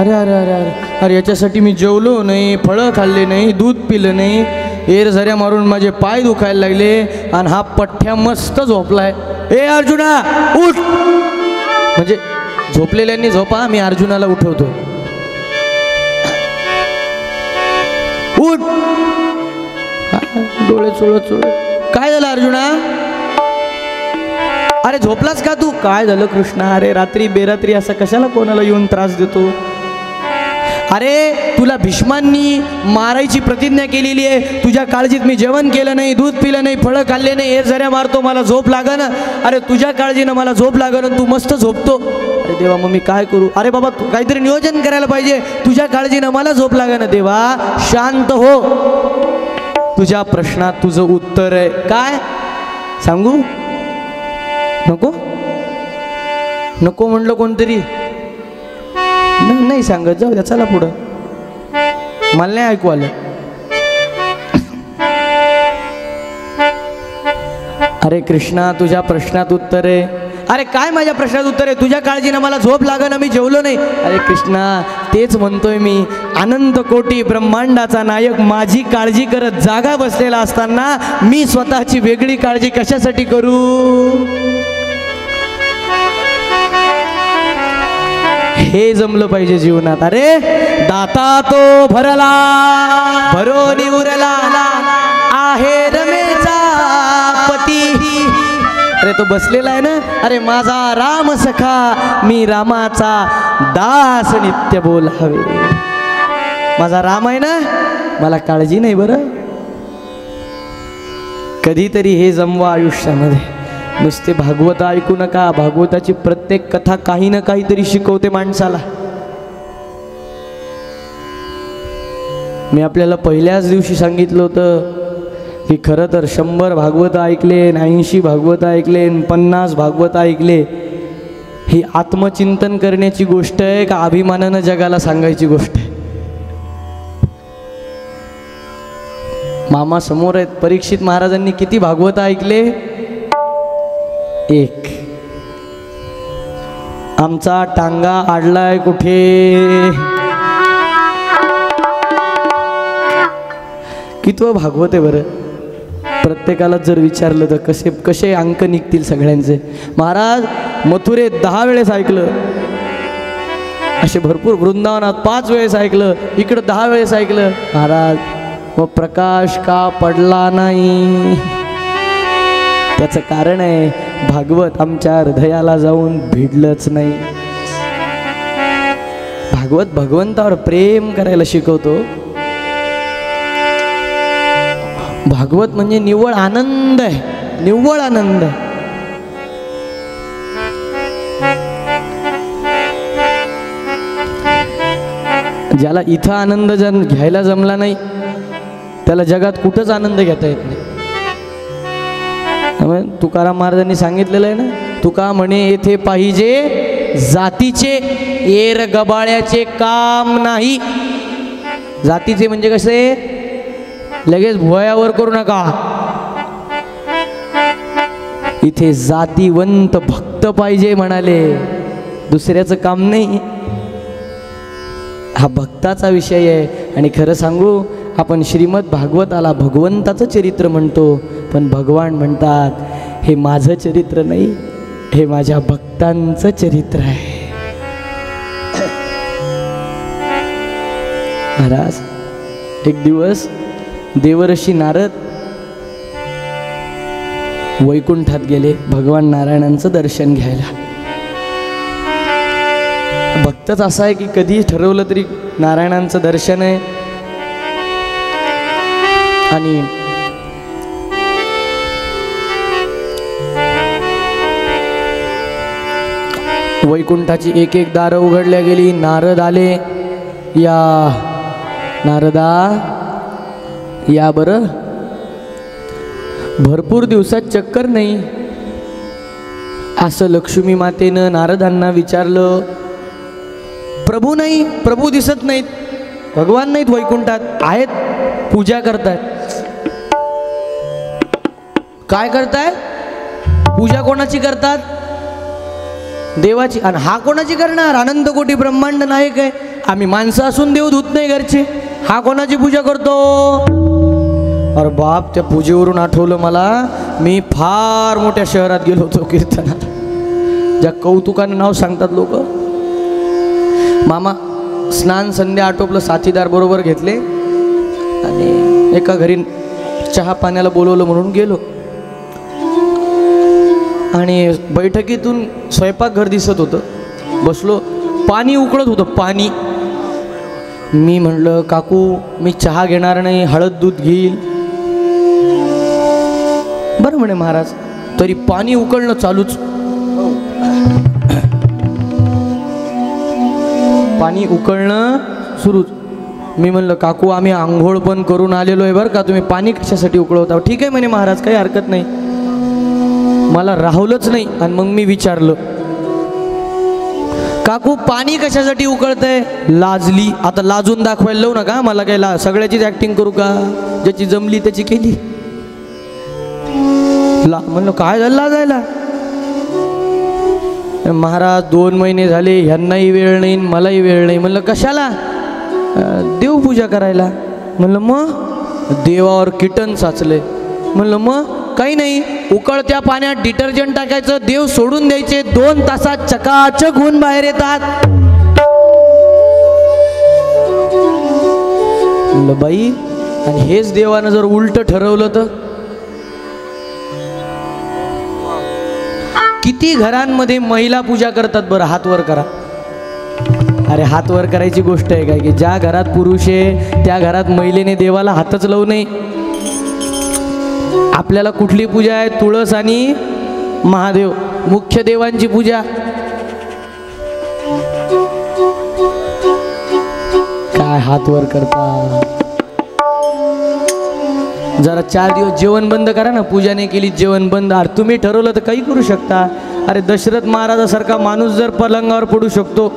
अरे अरे अरे अरे अरे, याच्यासाठी मी जेवलो नाही, फळं खाल्ले नाही, दूध पिलं नाही, एर झऱ्या मारून माझे पाय दुखायला लागले, आणि हा पठ्ठ्या मस्त झोपलाय. ए अर्जुना उठ. म्हणजे झोपलेल्यांनी झोपा, मी अर्जुनाला उठवतो. उठ. डोळे चोळत काय झालं अर्जुना? अरे झोपलास का तू? काय झालं कृष्णा? अरे रात्री बेरात्री असं कशाला कोणाला येऊन त्रास देतो? अरे तुला भीष्मांनी मारायची प्रतिज्ञा केलेली आहे, तुझ्या काळजीत मी जेवण केलं नाही, दूध पिलं नाही, फळं खाल्ले नाही, एर झऱ्या मारतो, मला झोप लागना. अरे तुझ्या काळजीनं मला झोप लागना, तू मस्त झोपतो. अरे देवा, मग मी काय करू? अरे बाबा, तू काहीतरी नियोजन करायला पाहिजे. तुझ्या काळजीनं मला झोप लागना. देवा शांत हो. तुझ्या प्रश्नात तुझं उत्तर आहे. काय सांगू नको? नको म्हणलं कोणतरी, नाही सांगत, जाऊ द्या, चला पुढं, मला नाही ऐकू आलं. अरे कृष्णा, तुझ्या प्रश्नात उत्तर आहे. अरे काय माझ्या प्रश्नात उत्तर आहे? तुझ्या काळजीनं मला झोप लागेना, मी जेवलो नाही. अरे कृष्णा, तेच म्हणतोय मी, अनंत कोटी ब्रह्मांडाचा नायक माझी काळजी करत जागा बसलेला असताना मी स्वतःची वेगळी काळजी कशासाठी करू? हे जमलं पाहिजे जीवनात. अरे दाता तो भरला भरोनी उरला आहे रमेचा पती. अरे तो बसलेला आहे ना, अरे माझा राम सखा, मी रामाचा दास नित्य बोलावे. माझा राम आहे ना, मला काळजी नाही. बरं कधीतरी हे जमवा आयुष्यामध्ये. नुसते भागवत ऐकू नका. भागवताची प्रत्येक कथा काही ना काहीतरी शिकवते माणसाला. मी आपल्याला पहिल्याच दिवशी सांगितलं होतं की खरं तर 100 भागवत ऐकले, 80 भागवत ऐकले, 50 भागवत ऐकले, ही आत्मचिंतन करण्याची गोष्ट आहे का अभिमानानं जगाला सांगायची गोष्ट आहे? मामा समोर आहेत. परीक्षित महाराजांनी किती भागवत ऐकले? 1. आमचा टांगा आडलाय कुठे? कितवं भागवत आहे बरं? प्रत्येकाला जर विचारलं तर कसे अंक निघतील सगळ्यांचे. महाराज मथुरेत 10 वेळेस ऐकलं, असे भरपूर, वृंदावनात 5 वेळेस ऐकलं, इकडं 10 वेळेस ऐकलं. महाराज मग प्रकाश का पडला नाही? त्याचं कारण आहे भागवत आमच्या हृदयाला जाऊन भिडलंच नाही. भागवत भगवंतावर प्रेम करायला शिकवतो. भागवत म्हणजे निव्वळ आनंद आहे, निव्वळ आनंद आहे. ज्याला इथं आनंद घ्यायला जमला नाही त्याला जगात कुठंच आनंद घेता येत नाही. तुकाराम महाराजांनी सांगितलेलं आहे ना, तुका म्हणे येथे पाहिजे जातीचे एर गबाळ्याचे काम नाही. जातीचे म्हणजे कसे? लगेच भुवयावर करू नका. इथे जातीवंत भक्त पाहिजे म्हणाले, दुसऱ्याचं काम नाही. हा भक्ताचा विषय आहे. आणि खरं सांगू, आपण श्रीमद भागवताला भगवंताचं चरित्र म्हणतो, पण भगवान म्हणतात हे माझं चरित्र नाही, हे माझ्या भक्तांचं चरित्र आहे. महाराज एक दिवस देवर्षी नारद वैकुंठात गेले भगवान नारायणांचं दर्शन घ्यायला. भक्तच असा आहे की कधी ठरवलं तरी नारायणांचं दर्शन आहे. आणि वैकुंठाची एक एक दारं उघडल्या गेली. नारद आले. या नारदा या बरं. भरपूर दिवसात चक्कर नाही असं लक्ष्मी मातेनं नारदांना विचारलं. प्रभू नाही, प्रभू दिसत नाहीत, भगवान नाहीत वैकुंठात. आहेत, पूजा करतायत. काय करताय? पूजा कोणाची करतात? देवाची. आणि हा कोणाची करणार? अनंत कोटी ब्रह्मांड नायक आहे. आम्ही माणसं असून देव धुत नाही घरचे, हा कोणाची पूजा करतो? अरे बाप, त्या पूजेवरून आठवलं मला, मी फार मोठ्या शहरात गेलो होतो कीर्तनात, ज्या कौतुकानं नाव सांगतात लोक. मामा स्नान संध्या आटोपलं, साथीदार बरोबर घेतले आणि एका घरी चहा पाण्याला बोलवलं म्हणून गेलो. आणि बैठकीतून स्वयंपाकघर दिसत होतं. बसलो, पाणी उकळत होतं, पाणी. मी म्हणलं काकू मी चहा घेणार नाही, हळद दूध घेईल. बरं म्हणे महाराज. तरी पाणी उकळणं चालूच. पाणी उकळणं सुरूच. मी म्हणलं काकू आम्ही आंघोळ पण करून आलेलो आहे बरं का, तुम्ही पाणी कशासाठी उकळवता? ठीक आहे म्हणे महाराज, काही हरकत नाही. मला राहवलंच नाही. आणि मग मी विचारलं काकू पाणी कशासाठी उकळतंय? लाजली. आता लाजून दाखवायला लावू नका मला, काय सगळ्याचीच ऍक्टिंग करू का? ज्याची जमली त्याची केली. म्हणलं काय झालं लाजायला? महाराज 2 महिने झाले, ह्यांनाही वेळ नाही मलाही वेळ नाही. म्हणलं कशाला? देवपूजा करायला. म्हणलं मग? देवावर कीटन साचलंय. म्हणलं मग? काही नाही, उकळत्या पाण्यात डिटर्जंट टाकायचं, देव सोडून द्यायचे, 2 तासात चकाचक होऊन बाहेर येतात. म्हणलं बाई, आणि हेच देवानं जर उलट ठरवलं तर? किती घरांमध्ये महिला पूजा करतात बरं? हात वर करा. अरे हात वर करायची गोष्ट आहे काय? की ज्या घरात पुरुष आहे त्या घरात महिलेने देवाला हातच लावू नये. आपल्याला कुठली पूजा आहे? तुळस आणि महादेव, मुख्य देवांची पूजा. काय हात वर करता? जरा 4 दिवस जेवण बंद करा ना. पूजा नाही केली जेवण बंद. अरे तुम्ही ठरवलं तर काही करू शकता. अरे दशरथ महाराजासारखा माणूस जर पलंगावर पडू शकतो,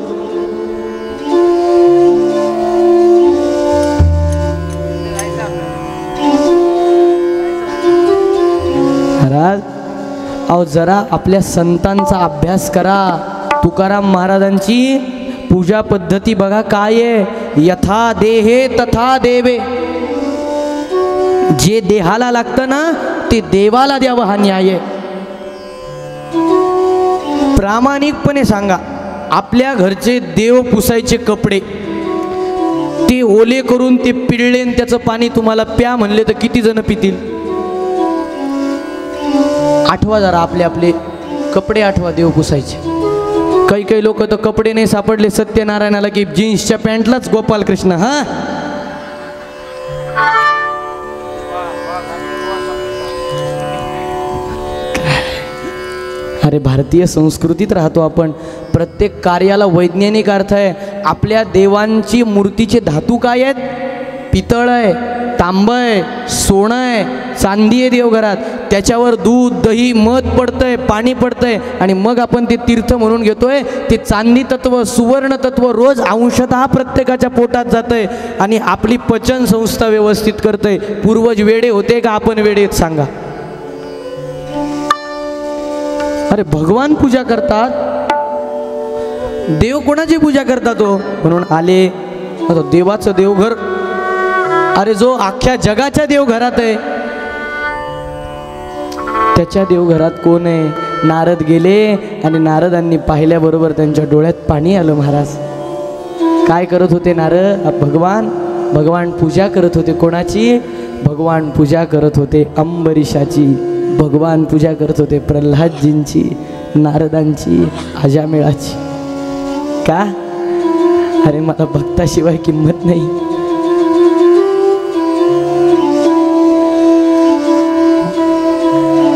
महाराज अहो जरा आपल्या संतांचा अभ्यास करा. तुकाराम महाराजांची पूजा पद्धती बघा काय आहे. यथा देहे तथा देवे. जे देहाला लागतं ना ते देवाला द्यावं हा न्याय आहे. प्रामाणिकपणे सांगा, आपल्या घरचे देव पुसायचे कपडे ते ओले करून ते पिळले आणि त्याचं पाणी तुम्हाला प्या म्हणले तर किती जण पितील? आठवा जरा आपले आपले कपडे आठवा देव पुसायचे. काही लोक तर कपडे नाही सापडले सत्यनारायणाला की जीन्सच्या पॅन्टलाच गोपाल कृष्ण. हा अरे भारतीय संस्कृतीत राहतो आपण. प्रत्येक कार्याला वैज्ञानिक अर्थ आहे. आपल्या देवांची मूर्तीचे धातू काय आहेत? पितळ आहे, तांब आहे, सोनं आहे, चांदी आहे देवघरात. त्याच्यावर दूध दही मध पडतंय, पाणी पडतंय आणि मग आपण ते तीर्थ म्हणून घेतोय. ते चांदी तत्व सुवर्ण तत्व रोज अंशतः प्रत्येकाच्या पोटात जातंय आणि आपली पचन संस्था व्यवस्थित करतंय. पूर्वज वेडे होते का आपण वेडे आहेत सांगा? अरे भगवान पूजा करतात, देव कोणाची पूजा करतात हो? म्हणून आले आता देवाचं देवघर. अरे जो अख्ख्या जगाच्या देवघरात आहे त्याच्या देवघरात कोण आहे? नारद गेले आणि नारदांनी पाहिल्याबरोबर त्यांच्या डोळ्यात पाणी आलं. महाराज काय करत होते नारद? भगवान पूजा करत होते. कोणाची? भगवान पूजा करत होते अंबरीशाची. भगवान पूजा करत होते प्रल्हादजींची, नारदांची, अजामेळाची. का? अरे मला भक्ताशिवाय किंमत नाही.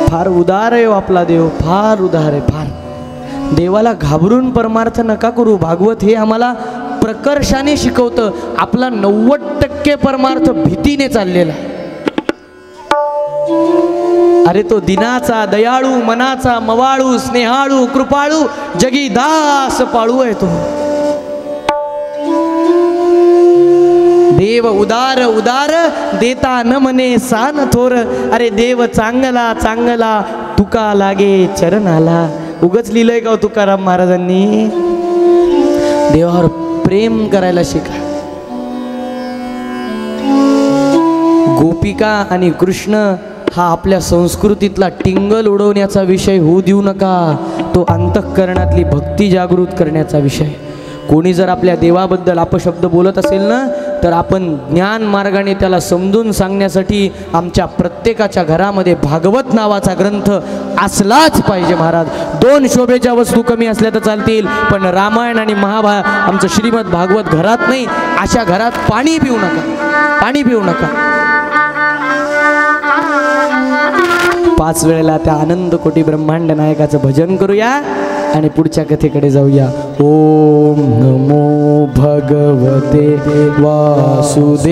फार उदार आहे आपला देव, फार उदार आहे. फार देवाला घाबरून परमार्थ नका करू. भागवत हे आम्हाला प्रकर्षाने शिकवतं. आपला 90% परमार्थ भीतीने चाललेला. अरे तो दिनाचा, दयाळू, मनाचा, मवाळू, स्नेहाळू, कृपाळू, जगी दास पाळू आहे तो देव. उदार उदार देता न मने सान थोर. अरे देव चांगला चांगला तुका लागे चरणाला. उगच लिहिलंय का तुकाराम महाराजांनी? देवावर प्रेम करायला शिका. गोपिका आणि कृष्ण हा आपल्या संस्कृतीतला टिंगल उडवण्याचा विषय होऊ देऊ नका. तो अंतःकरणातली भक्ती जागृत करण्याचा विषय. कोणी जर आपल्या देवाबद्दल अपशब्द बोलत असेल ना तर आपण ज्ञान मार्गाने त्याला समजून सांगण्यासाठी आमच्या प्रत्येकाच्या घरामध्ये भागवत नावाचा ग्रंथ असलाच पाहिजे. महाराज 2 शोभेच्या वस्तू कमी असल्या तर चालतील, पण रामायण आणि आमचं श्रीमद भागवत घरात नाही. अशा घरात पाणी पिऊ नका, पाणी पिऊ नका. 5 वेळेला त्या आनंद कोटी ब्रह्मांड नायकाचं भजन करूया आणि पुढच्या कथेकडे जाऊया. ओम नमो भगवते वासुदेवाय.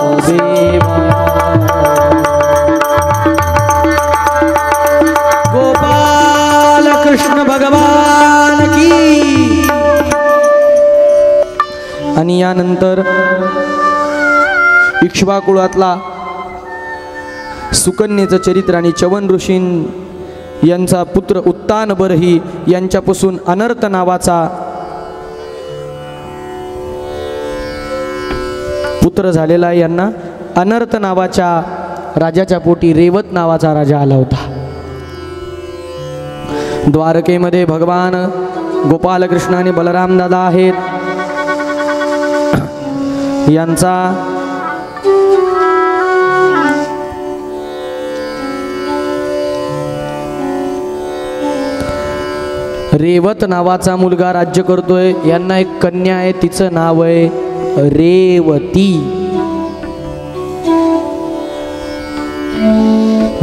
वासुदेवा गोपाल कृष्ण भगवान की. आणि यानंतर इक्ष्वाकुळातला सुकन्येचं चरित्र आणि चवन ऋषीं यांचा पुत्र उत्तान बरही यांच्यापासून अनर्थ नावाचा पुत्र झालेला. यांना अनर्थ नावाच्या राजाच्या पोटी रेवत नावाचा राजा आला होता. द्वारकेमध्ये भगवान गोपालकृष्ण आणि बलराम दादा आहेत. यांचा रेवत नावाचा मुलगा राज्य करतोय. यांना एक कन्या आहे, तिचं नाव आहे रेवती.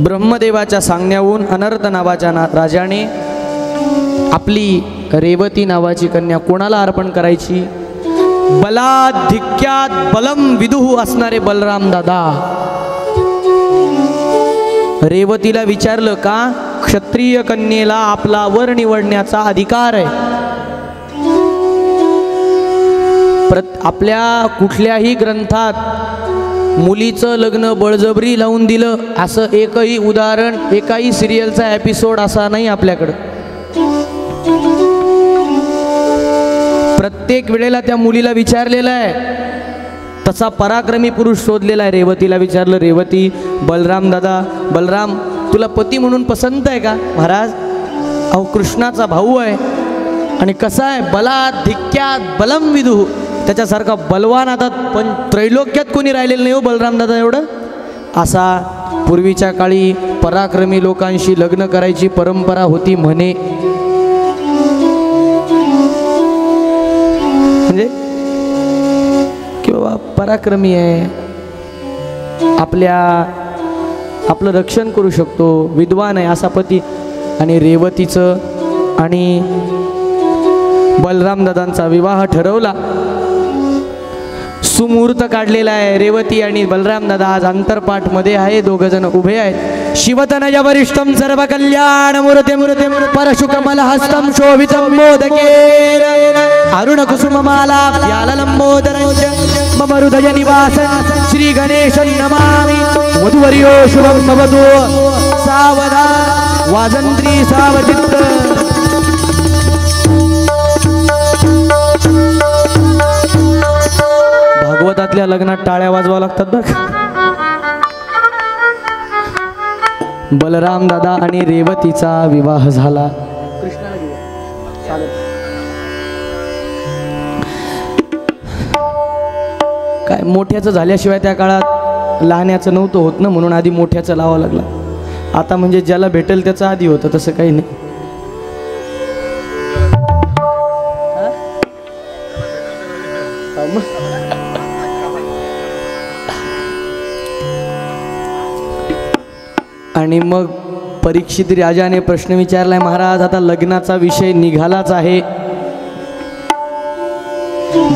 ब्रह्मदेवाच्या सांगण्याहून अनर्थ नावाच्या राजाने आपली रेवती नावाची कन्या कोणाला अर्पण करायची? बलाधिक्यात बलम विदुः असणारे बलराम दादा रेवतीला विचारलं का क्षत्रिय कन्येला आपला वर निवडण्याचा अधिकार आहे. आपल्या कुठल्याही ग्रंथात मुलीचं लग्न बळजबरी लावून दिलं असं एकही उदाहरण, एकाही सिरियलचा एपिसोड असा नाही आपल्याकडं. प्रत्येक वेळेला त्या मुलीला विचारलेलं आहे. तसा पराक्रमी पुरुष शोधलेला आहे. रेवतीला विचारलं, रेवती बलराम दादा, बलराम तुला पती म्हणून पसंत आहे का? महाराज अहो कृष्णाचा भाऊ आहे आणि कसा आहे बलाधिक्यात बलम विदुः, त्याच्यासारखा बलवान आता पण त्रैलोक्यात कोणी राहिलेलं नाही हो बलराम दादा एवढं. असा पूर्वीच्या काळी पराक्रमी लोकांशी लग्न करायची परंपरा होती म्हणे. म्हणजे की बाबा पराक्रमी आहे, आपलं रक्षण करू शकतो, विद्वान आहे असा पती. आणि रेवतीचं आणि बलराम दादांचा विवाह ठरवला. सुमुहूर्त काढलेला आहे. रेवती आणि बलराम दादा आज अंतरपाठ मध्ये आहे, दोघ जण उभे आहेत. शिवतनय वरिष्ठम सर्व कल्याण मूर्ते मूर्ते परशुकमल हस्तम शोभितम मोदकेन अरुण कुसुममाला व्याललंबोदरञ्च मम हृदय निवासं श्री गणेशं नमामि. वधूवर्यो शुभं भवतु सावधान वाजंत्री सावचित्त. भागवतातल्या लग्नात टाळ्या वाजवा लागतात बघ. बलराम दादा आणि रेवतीचा विवाह झाला. काय मोठ्याचं झाल्याशिवाय त्या काळात लहान्याचं नव्हतं होत ना, म्हणून आधी मोठ्याचं लावावं लागलं. आता म्हणजे ज्याला भेटेल त्याचं आधी होतं, तसं काही नाही. आणि मग परीक्षित राजाने प्रश्न विचारलाय, महाराज आता लग्नाचा विषय निघालाच आहे.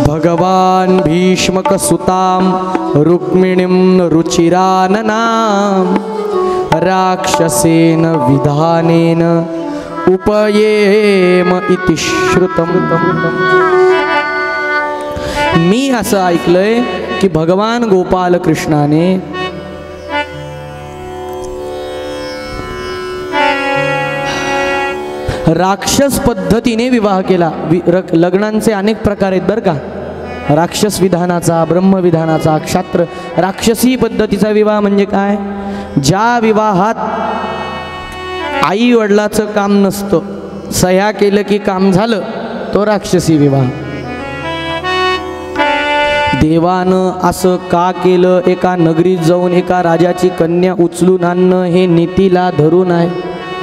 भगवान भीष्मक सुताम रुक्मिणीं रुचिराननाम राक्षसेन विधानेन उपयेम इति श्रुतम. मी असं ऐकलंय की भगवान गोपाल कृष्णाने राक्षस पद्धतीने विवाह केला. लग्नांचे अनेक प्रकार आहेत बरं का. राक्षस विधानाचा, ब्रह्मविधानाचा, क्षात्र राक्षसी पद्धतीचा विवाह म्हणजे काय? ज्या विवाहात आई वडिलाचं काम नसतं, सह्या केलं की काम झालं, तो राक्षसी विवाह. देवानं असं का केलं? एका नगरीत जाऊन एका राजाची कन्या उचलून आणणं हे नीतीला धरून आहे.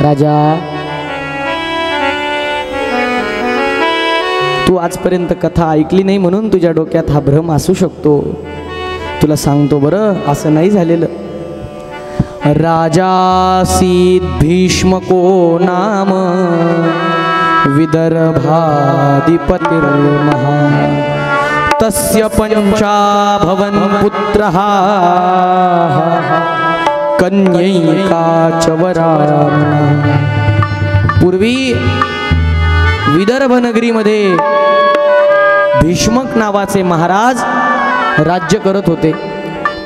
राजा तू आजपर्यंत कथा ऐकली नाही म्हणून तुझ्या डोक्यात हा भ्रम असू शकतो. तुला सांगतो बरं, असं नाही झालेलं. राजासीत भीष्मको नाम विदर्भाधिपतिर्महा तस्य पंचाभवन पुत्रः कन्यैका च वरानना। पूर्वी विदर्भ नगरीमध्ये भीष्मक नावाचे महाराज राज्य करत होते।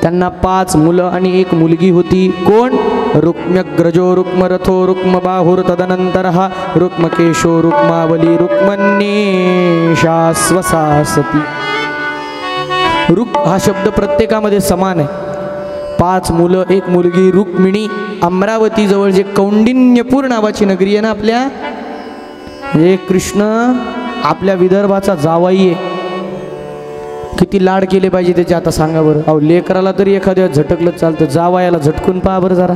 त्यांना 5 मुलं आणि 1 मुलगी होती। कोण? रुक्म्यग्रजो रुक्मरथो रुक्मबाहुर तदनंतरः रुक्मकेशो रुक्मावली रुक्मन्येषा स्वसा सती। रुक् हा शब्द प्रत्येकामध्ये समान आहे। 5 मुलं 1 मुलगी रुक्मिणी। अमरावती जवळ जे कौंडिन्यपूर नावाची नगरी आहे ना आपल्या, हे कृष्ण आपल्या विदर्भाचा जावाई आहे। किती लाड केले पाहिजे त्याचे आता सांगा बरं। अहो लेकराला तरी एखाद्या झटकलं चालतं, जावायाला झटकून पहा बरं जरा।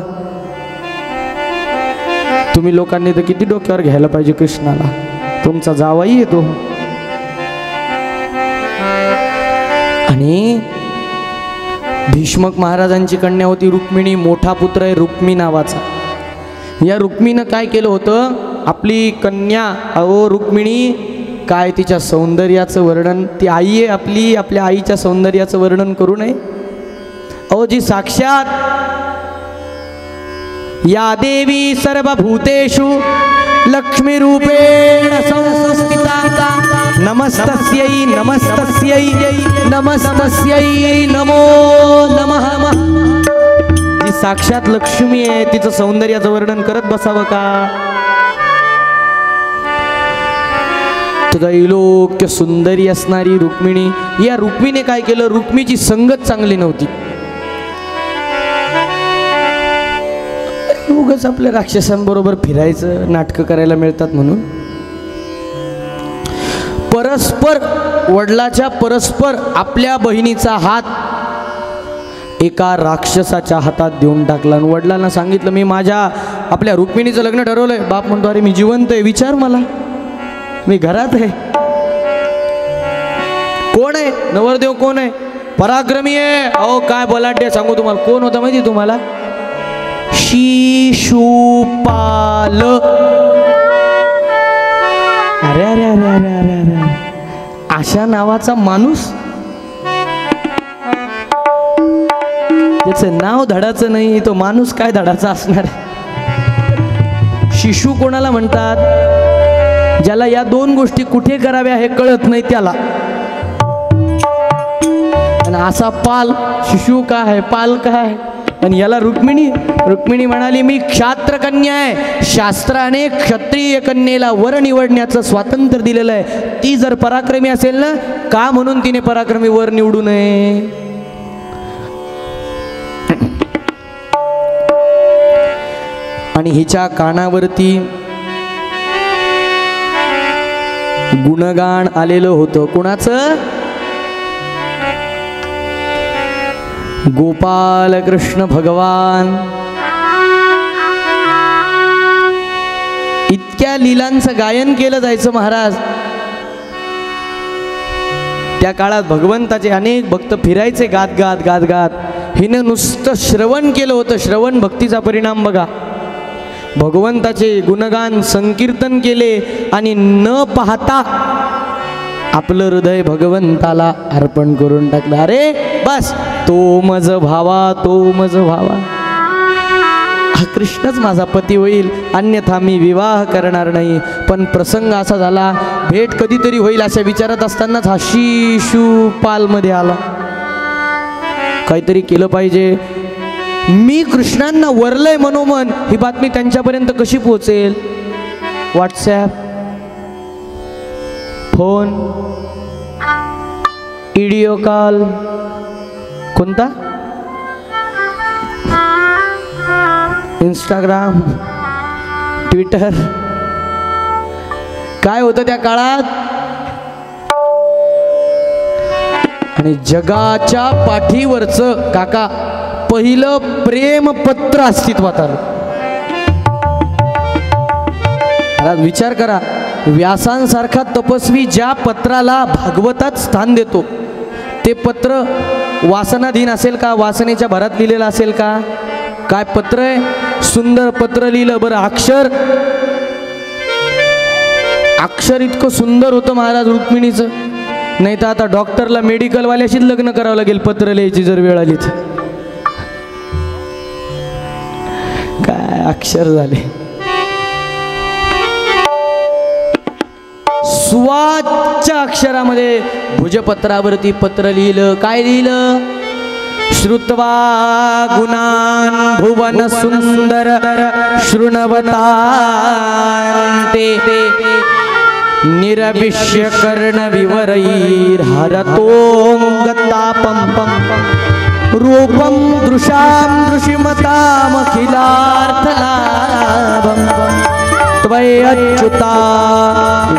तुम्ही लोकांनी तर किती डोक्यावर घ्यायला पाहिजे कृष्णाला, तुमचा जावाई आहे तो। आणि भीष्मक महाराजांची कन्या होती रुक्मिणी, मोठा पुत्र आहे रुक्मी नावाचा। या रुक्मीनं काय केलं होतं, आपली कन्या अहो रुक्मिणी काय तिच्या सौंदर्याचं वर्णन, ती आई आहे आपली, आपल्या आईच्या सौंदर्याचं वर्णन करू नये। अहो जी साक्षात या देवी सर्वभूतेषु लक्ष्मी रूपेण संस्थिता नमस्तस्यै नमस्तस्यै नमस्तस्यै नमो नमः। जी साक्षात लक्ष्मी आहे तिचं सौंदर्याचं वर्णन करत बसावं का? त्रैलोक्य सुंदरी असणारी रुक्मिणी, या रुक्मीने काय केलं, रुक्मीची संगत चांगली नव्हती। उगाच आपल्या राक्षसांबरोबर फिरायचं, नाटकं करायला मिळतात म्हणून परस्पर वडिलाच्या परस्पर आपल्या बहिणीचा हात एका राक्षसाच्या हातात देऊन टाकला। आणि वडिलांना सांगितलं मी माझ्या आपल्या रुक्मिणीचं लग्न ठरवलंय। बाप म्हणतो अरे मी जिवंत आहे, विचार मला, मी घरात आहे। कोण आहे नवरदेव, कोण आहे? पराक्रमी आहे। अहो काय बलाढ्य सांगू तुम्हाला, कोण होता माहिती तुम्हाला? शिशुपाल। अरे अरे अरे अरे अरे अरे, अशा नावाचा माणूस, त्याचं नाव धडाचं नाही, तो माणूस काय धडाचा असणार? शिशु कोणाला म्हणतात? ज्याला या 2 गोष्टी कुठे कराव्या हे कळत नाही त्याला। आणि असा पाल, शिशु का आहे, पाल का आहे? आणि याला रुक्मिणी, रुक्मिणी म्हणाली मी क्षात्र कन्या आहे, शास्त्राने क्षत्रिय कन्येला वर निवडण्याचं स्वातंत्र्य दिलेलं आहे। ती जर पराक्रमी असेल ना, का म्हणून तिने पराक्रमी वर निवडू नये? आणि हिच्या कानावरती गुणगान आलेलं होतं। कोणाचं? गोपाल कृष्ण भगवान। इतक्या लीलांचं गायन केलं जायचं महाराज। त्या काळात भगवंताचे अनेक भक्त फिरायचे गात गात गात गात। हिनं नुसतं श्रवण केलं होतं, श्रवण भक्तीचा परिणाम बघा। भगवंताचे गुणगान संकीर्तन केले आणि न पाहता आपलं हृदय भगवंताला अर्पण करून टाकलं। अरे बस, तो मज भावा, तो मज भावा, हा कृष्णच माझा पती होईल, अन्यथा मी विवाह करणार नाही। पण प्रसंग असा झाला, भेट कधीतरी होईल अशा विचारात असतानाच हा शिशुपालमध्ये आला। काहीतरी केलं पाहिजे, मी कृष्णांना वरलय मनोमन, ही बातमी त्यांच्यापर्यंत कशी पोहोचेल? व्हॉट्सॲप, फोन, व्हिडिओ कॉल, कोणता? Instagram, Twitter. काय होतं त्या काळात? आणि जगाच्या पाठीवरचं काका पहिलं प्रेमपत्र अस्तित्वात आलं। विचार करा, व्यासांसारखा तपस्वी ज्या पत्राला भागवतात स्थान देतो, ते पत्र वासनाधीन असेल का? वासनेच्या भरात लिहिलेलं असेल का? काय पत्र आहे, सुंदर पत्र लिहिलं। बरं अक्षर, अक्षर इतकं सुंदर होतं महाराज रुक्मिणीचं। नाही तर आता डॉक्टरला मेडिकलवाल्याशीच लग्न करावं लागेल पत्र लिहायची जर वेळ आली तर. काय अक्षर झाले. स्वाच्या अक्षरामध्ये भुजपत्रावरती पत्र लिहिलं. काय लिहिलं? श्रुत्वा गुणान भुवन सुंदर शृण्वतान्ते निरभिष्य कर्ण विवरैर हरतोंगतापं रूपं दृशां दृशिमतामखिलार्थलाभं त्वय्यच्युता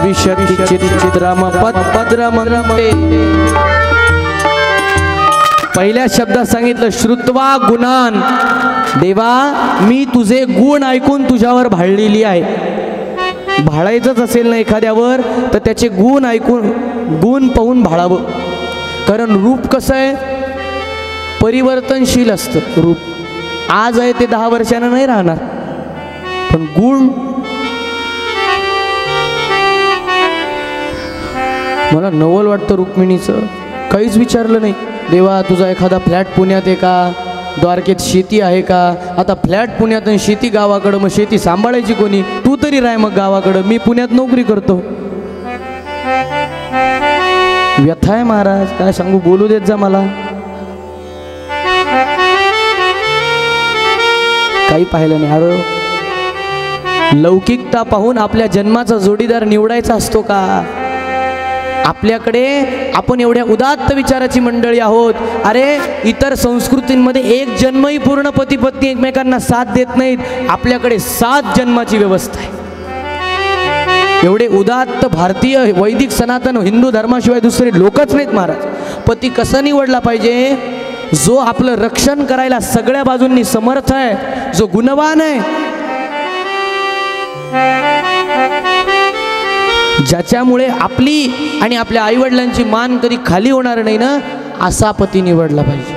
विशति चित्रमपद्रमते. पहिल्या शब्दात सांगितलं श्रुत्वा गुणान. देवा मी तुझे गुण ऐकून तुझ्यावर भाळलेली आहे. भाळायचंच असेल ना एखाद्यावर तर त्याचे गुण ऐकून गुण पाहून भाळावं. कारण रूप कसं आहे परिवर्तनशील असतं. रूप आज आहे ते 10 वर्षानं नाही राहणार. पण गुण मला नवल वाटतं रुक्मिणीचं. काहीच विचारलं नाही. देवा तुझा एखादा फ्लॅट पुण्यात आहे का? द्वारकेत शेती आहे का? आता फ्लॅट पुण्यात आणि शेती गावाकडं, मग शेती सांभाळायची कोणी? तू तरी राह मग गावाकडं, मी पुण्यात नोकरी करतो. व्यथा आहे महाराज, काय सांगू, बोलू देत जा मला. काही पाहिलं नाही. अरे लौकिकता पाहून आपल्या जन्माचा जोडीदार निवडायचा असतो का? आपल्याकडे आपण एवढ्या उदात्त विचाराची मंडळी आहोत. अरे इतर संस्कृतींमध्ये एक जन्मही पूर्ण पती पत्नी एकमेकांना साथ देत नाहीत. आपल्याकडे 7 जन्माची व्यवस्था आहे. एवढे उदात्त भारतीय वैदिक सनातन हिंदू धर्माशिवाय दुसरे लोकच नाहीत महाराज. पती कसा निवडला पाहिजे? जो आपलं रक्षण करायला सगळ्या बाजूंनी समर्थ आहे, जो गुणवान आहे, ज्याच्यामुळे आपली आणि आपल्या आईवडिलांची मान कधी खाली होणार नाही ना, असा पती निवडला पाहिजे.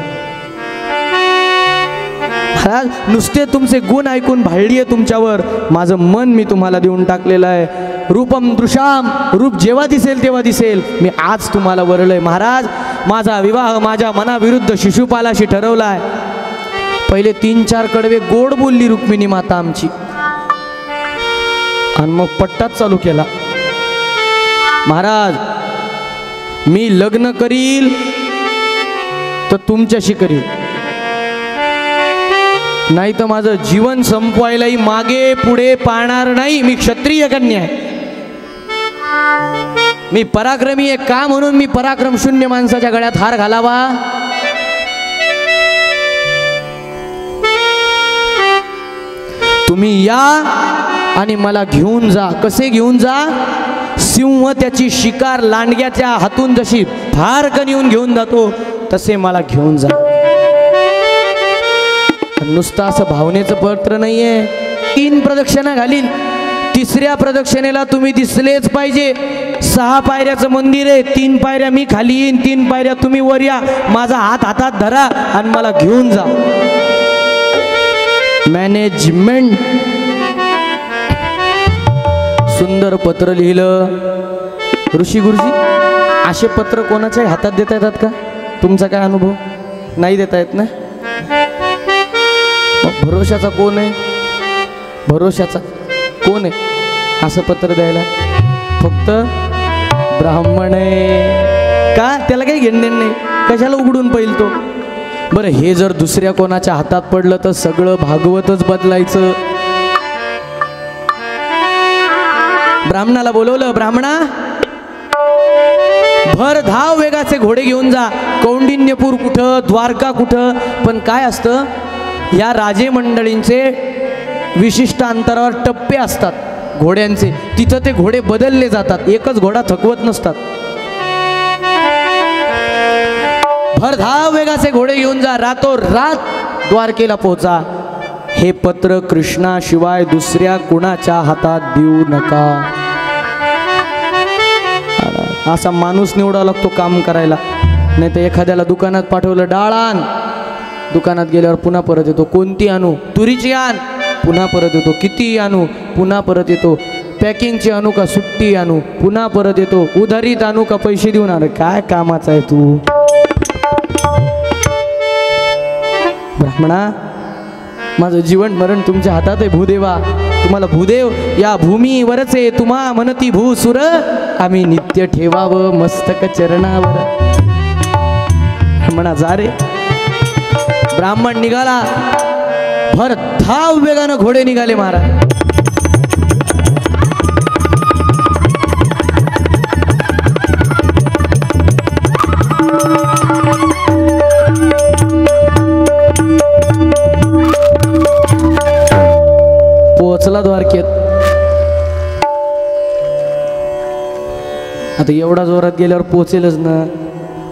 महाराज नुसते तुमचे गुण ऐकून भाळली आहे तुमच्यावर. माझं मन मी तुम्हाला देऊन टाकलेलं आहे. रूपम दृशाम, रूप जेव्हा दिसेल तेव्हा दिसेल. मी आज तुम्हाला वरलंय. महाराज माझा विवाह माझ्या मनाविरुद्ध शिशुपालाशी ठरवला आहे. पहिले 3-4 कडवे गोड बोलली रुक्मिणी माता आमची, आणि मग पट्टाच चालू केला. महाराज मी लग्न करील तर तुमच्याशी करील, नाही तर माझं जीवन संपवायलाही मागे पुढे पाहणार नाही. मी क्षत्रिय कन्या आहे. मी पराक्रमी आहे का म्हणून मी पराक्रम शून्य माणसाच्या गळ्यात हार घालावा? तुम्ही या आणि मला घेऊन जा. कसे घेऊन जा? सिंह त्याची शिकार लांडग्याच्या हातून जशी फारकन येऊन घेऊन जातो तसे मला घेऊन जा. नुसतं असं भावनेचं पत्र नाहीये. 3 प्रदक्षिणा घालील. 3ऱ्या प्रदक्षिणेला तुम्ही दिसलेच पाहिजे. 6 पायऱ्याचं मंदिर आहे. 3 पायऱ्या मी खाली येईन, 3 पायऱ्या तुम्ही वर या. माझा हात हातात धरा आणि मला घेऊन जा. मॅनेजमेंट. सुंदर पत्र लिहिलं. ऋषी गुरुजी असे पत्र कोणाच्याही हातात देता येतात का? तुमचा काय अनुभव? नाही देता येत ना. भरोशाचा कोण आहे? भरोशाचा कोण आहे असं पत्र द्यायला? फक्त ब्राह्मण आहे का? त्याला काही घेणं नाही. कशाला उघडून पाहिल तो? बरं हे जर दुसऱ्या कोणाच्या हातात पडलं तर सगळं भागवतच बदलायचं. ब्राह्मणाला बोलवलं. ब्राह्मणा भर धाव वेगाचे घोडे घेऊन जा. कौंडिन्यपूर कुठं, द्वारका कुठं. पण काय असतं, या राजे मंडळींचे विशिष्ट अंतरावर टप्पे असतात घोड्यांचे. तिथं ते घोडे बदलले जातात. एकच घोडा थकवत नसतात. भरधाव वेगाचे घोडे घेऊन जा. रातोरात द्वारकेला पोहोचा. हे पत्र कृष्णाशिवाय दुसऱ्या कुणाच्या हातात देऊ नका. असा माणूस निवडावा लागतो काम करायला. नाही तर एखाद्याला दुकानात पाठवलं, डाळ आण. दुकानात गेल्यावर पुन्हा परत येतो. कोणती आणू? तुरीची आण. पुन्हा परत येतो. किती आणू? पुन्हा परत येतो. पॅकिंगची आणू का सुट्टी आणू, पुन्हा परत येतो, उधारीत आणू का पैसे देऊन आणू, काय कामाचा आहे तू ब्राह्मणा? माझं जीवन मरण तुमच्या हातात आहे भूदेवा. तुम्हाला भूदेव या भूमीवरच आहे, तुम्हा म्हणती भूसुर आम्ही नित्य ठेवावं मस्तक चरणावर. ब्राह्मणा जा रे. ब्राह्मण निघाला, भर धाव वेगानं घोडे निघाले महाराज. पोचला द्वारकेत. आता एवढा जोरात गेल्यावर पोचेलच ना,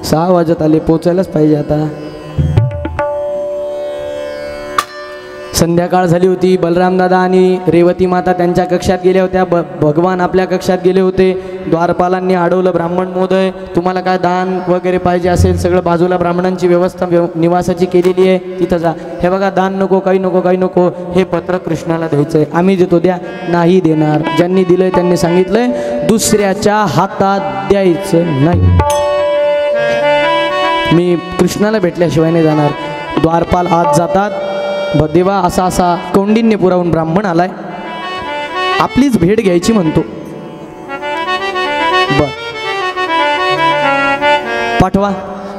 6 वाजत आले, पोचायलाच पाहिजे आता. संध्याकाळ झाली होती. बलरामदादा आणि रेवती माता त्यांच्या कक्षात गेल्या होत्या. भगवान आपल्या कक्षात गेले होते. द्वारपालांनी अडवलं, ब्राह्मण महोदय तुम्हाला काय दान वगैरे पाहिजे असेल सगळं बाजूला ब्राह्मणांची व्यवस्था निवासाची केलेली आहे, तिथं जा. हे बघा दान नको, काही नको, काही नको, हे पत्र कृष्णाला द्यायचं आहे. आम्ही देतो, द्या. नाही देणार. ज्यांनी दिलंय त्यांनी सांगितलंय दुसऱ्याच्या हातात द्यायचं नाही. मी कृष्णाला भेटल्याशिवाय नाही जाणार. द्वारपाल आत जातात. देवा असा असा कौंडिन्य पुरावून ब्राह्मण आलाय, आपलीच भेट घ्यायची म्हणतो. बर पाठवा.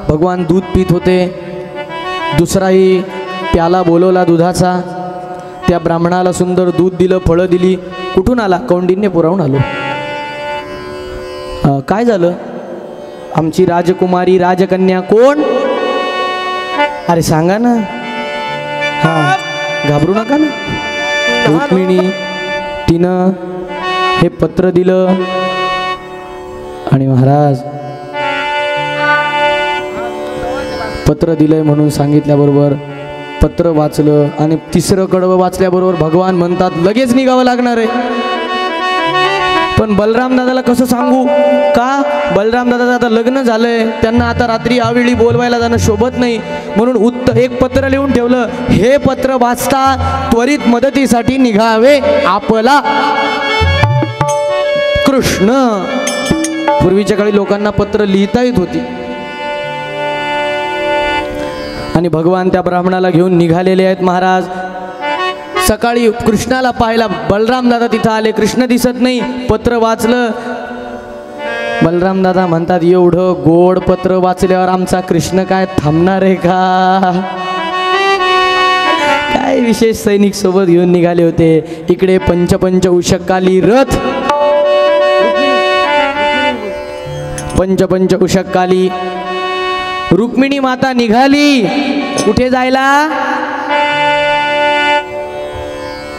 भगवान दूध पित होते. दुसराही प्याला बोलवला दुधाचा. त्या ब्राह्मणाला सुंदर दूध दिलं, फळं दिली. कुठून आला? कौंडिन्य पुरावून आलो. काय झालं? आमची राजकुमारी राजकन्या. कोण? अरे सांगा ना. हां घाबरू नका ना. रुक्मिणी, तिनं हे पत्र दिलं आणि महाराज पत्र दिलंय म्हणून सांगितल्याबरोबर पत्र वाचलं आणि तिसरं कडवं वाचल्याबरोबर भगवान म्हणतात लगेच निघावं लागणार आहे. पण बलरामदादाला कसं सांगू? का? बलरामदादा आता लग्न झालंय, त्यांना आता रात्री यावेळी बोलवायला जाणं शोभत नाही, म्हणून एक पत्र लिहून ठेवलं. हे पत्र वाचता त्वरित मदतीसाठी निघावे आपला कृष्ण. पूर्वीच्या काळी लोकांना पत्र लिहिता येत होती. आणि भगवान त्या ब्राह्मणाला घेऊन निघालेले आहेत महाराज. सकाळी कृष्णाला पाहायला बलरामदादा तिथं आले. कृष्ण दिसत नाही. पत्र वाचलं. बलरामदादा म्हणतात एवढं गोड पत्र वाचल्यावर आमचा कृष्ण काय थांबणार आहे का? काय विशेष सैनिक सोबत घेऊन निघाले होते. इकडे पंच उषकाली रथ. पंच उषकाली रुक्मिणी माता निघाली. कुठे जायला?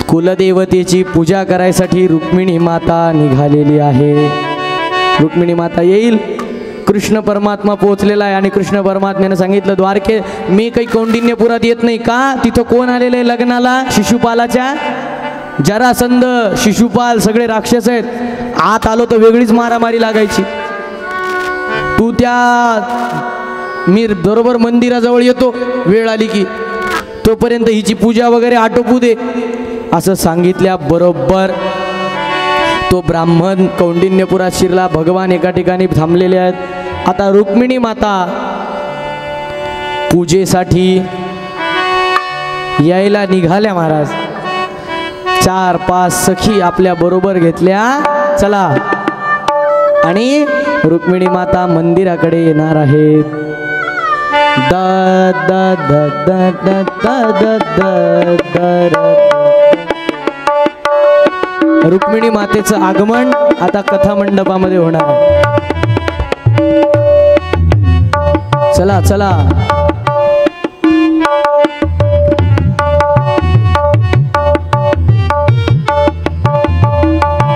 कुलदेवतेची पूजा करायसाठी रुक्मिणी माता निघालेली आहे. रुक्मिणी माता येईल. कृष्ण परमात्मा पोहोचलेला आहे आणि कृष्ण परमात्म्याने सांगितलं द्वारके मी काही कौंडिन्यपुरात येत नाही का? तिथं कोण आलेलं आहे लग्नाला? शिशुपालाच्या. जरासंध, शिशुपाल सगळे राक्षस आहेत. आत आलो तर वेगळीच मारामारी लागायची. तू मी बरोबर मंदिराजवळ येतो, वेळ आली की तोपर्यंत हिची पूजा वगैरे आटोपू दे असं सांगितल्या बरोबर तो ब्राह्मण कौंडिन्यपुरात शिरला. भगवान एका ठिकाणी थांबलेले आहेत. आता रुक्मिणी माता पूजेसाठी यायला निघाल्या महाराज. 4-5 सखी आपल्या बरोबर घेतल्या. चला. आणि रुक्मिणी माता मंदिराकडे येणार आहेत. The the the the the the the the. Rukmini मातेचं आगमन आता कथा मंडपामध्ये होणार आहे. चला चला.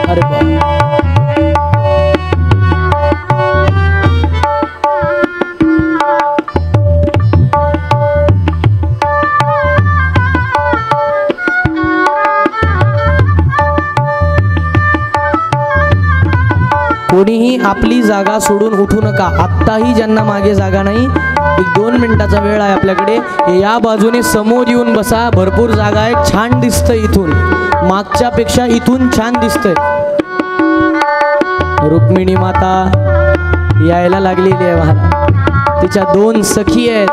अरे कोणीही आपली जागा सोडून उठू नका. आत्ताही ज्यांना मागे जागा नाही, 1-2 मिनिटाचा वेळ आहे आपल्याकडे. या बाजूने समोर येऊन बसा. भरपूर जागा आहे. छान दिसतंय इथून, मागच्या पेक्षा इथून छान दिसतंय. रुक्मिणी माता यायला लागलेली आहे महाराज. तिच्या 2 सखी आहेत.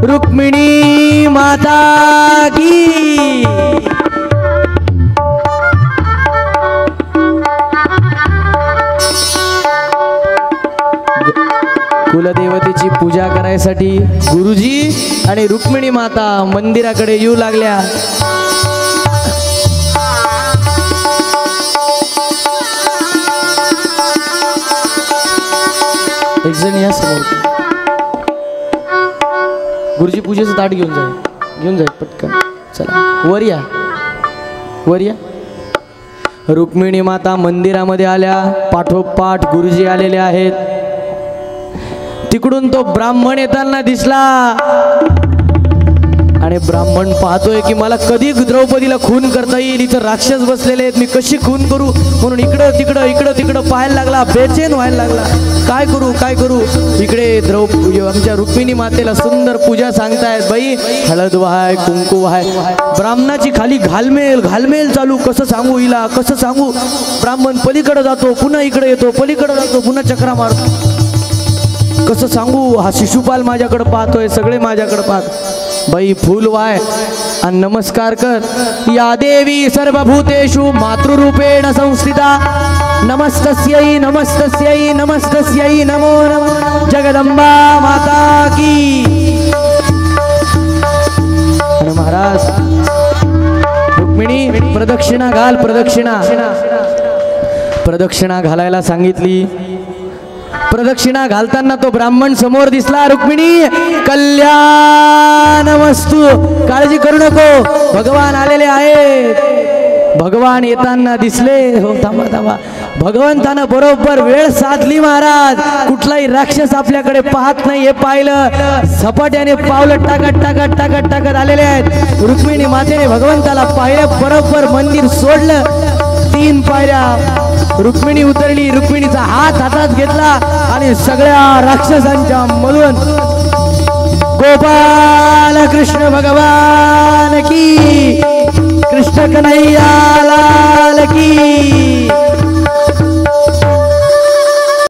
रुक्मिणी माता की कुलदेवतेची पूजा करायसाठी गुरुजी आणि रुक्मिणी माता मंदिराकडे येऊ लागल्या. एक जण या समोर. गुरुजी पूजेचं ताट घेऊन जाय पटकन. चला वर या, वर या. रुक्मिणी माता मंदिरामध्ये आल्या. पाठोपाठ गुरुजी आलेले आहेत. तिकडून तो ब्राह्मण येताना दिसला आणि ब्राह्मण पाहतोय की मला कधी द्रौपदीला खून करता येईल. इथं राक्षस बसलेले आहेत, मी कशी खून करू म्हणून इकडं तिकडं पाहायला लागला. बेचैन व्हायला लागला. काय करू. इकडे आमच्या रुक्मिणी मातेला सुंदर पूजा सांगतायत. बाई हळद वाहाय, कुंकू वाहाय. ब्राह्मणाची खाली घालमेल चालू. कसं सांगू हिला, कसं सांगू. ब्राह्मण पलीकडे जातो, पुन्हा इकडे येतो, पलीकडे जातो, पुन्हा चक्रा मारतो. कसं सांगू. हा शिशुपाल माझ्याकडे पाहतोय, सगळे माझ्याकडे पाहत. बाई फूल वाय आणि नमस्कार कर. या देवी सर्वभूतेषु मातृरूपेण संस्थिता. नमस्तस्यै नमस्तस्यै नमस्तस्यै नमो नमः. जगदंबा माता की. आणि महाराज रुक्मिणी प्रदक्षिणा घाल. प्रदक्षिणा घालायला सांगितली. प्रदक्षिणा घालताना तो ब्राह्मण समोर दिसला. रुक्मिणी कल्याणमस्तु. काळजी करू नको, भगवान आलेले आहेत. भगवान येताना दिसले. हो थांबा. भगवंतानं बरोबर वेळ साधली महाराज. कुठलाही राक्षस आपल्याकडे पाहत नाही हे पाहिलं. झपाट्याने पावलं टाकत आलेले आहेत. रुक्मिणी मातेने भगवंताला पाहिलं. बरोबर मंदिर सोडलं. 3 पायऱ्या रुक्मिणी उतरली. रुक्मिणीचा हात हातात घेतला आणि सगळ्या राक्षसांच्या मधून गोपाल कृष्ण भगवान की. कृष्ण कन्हैया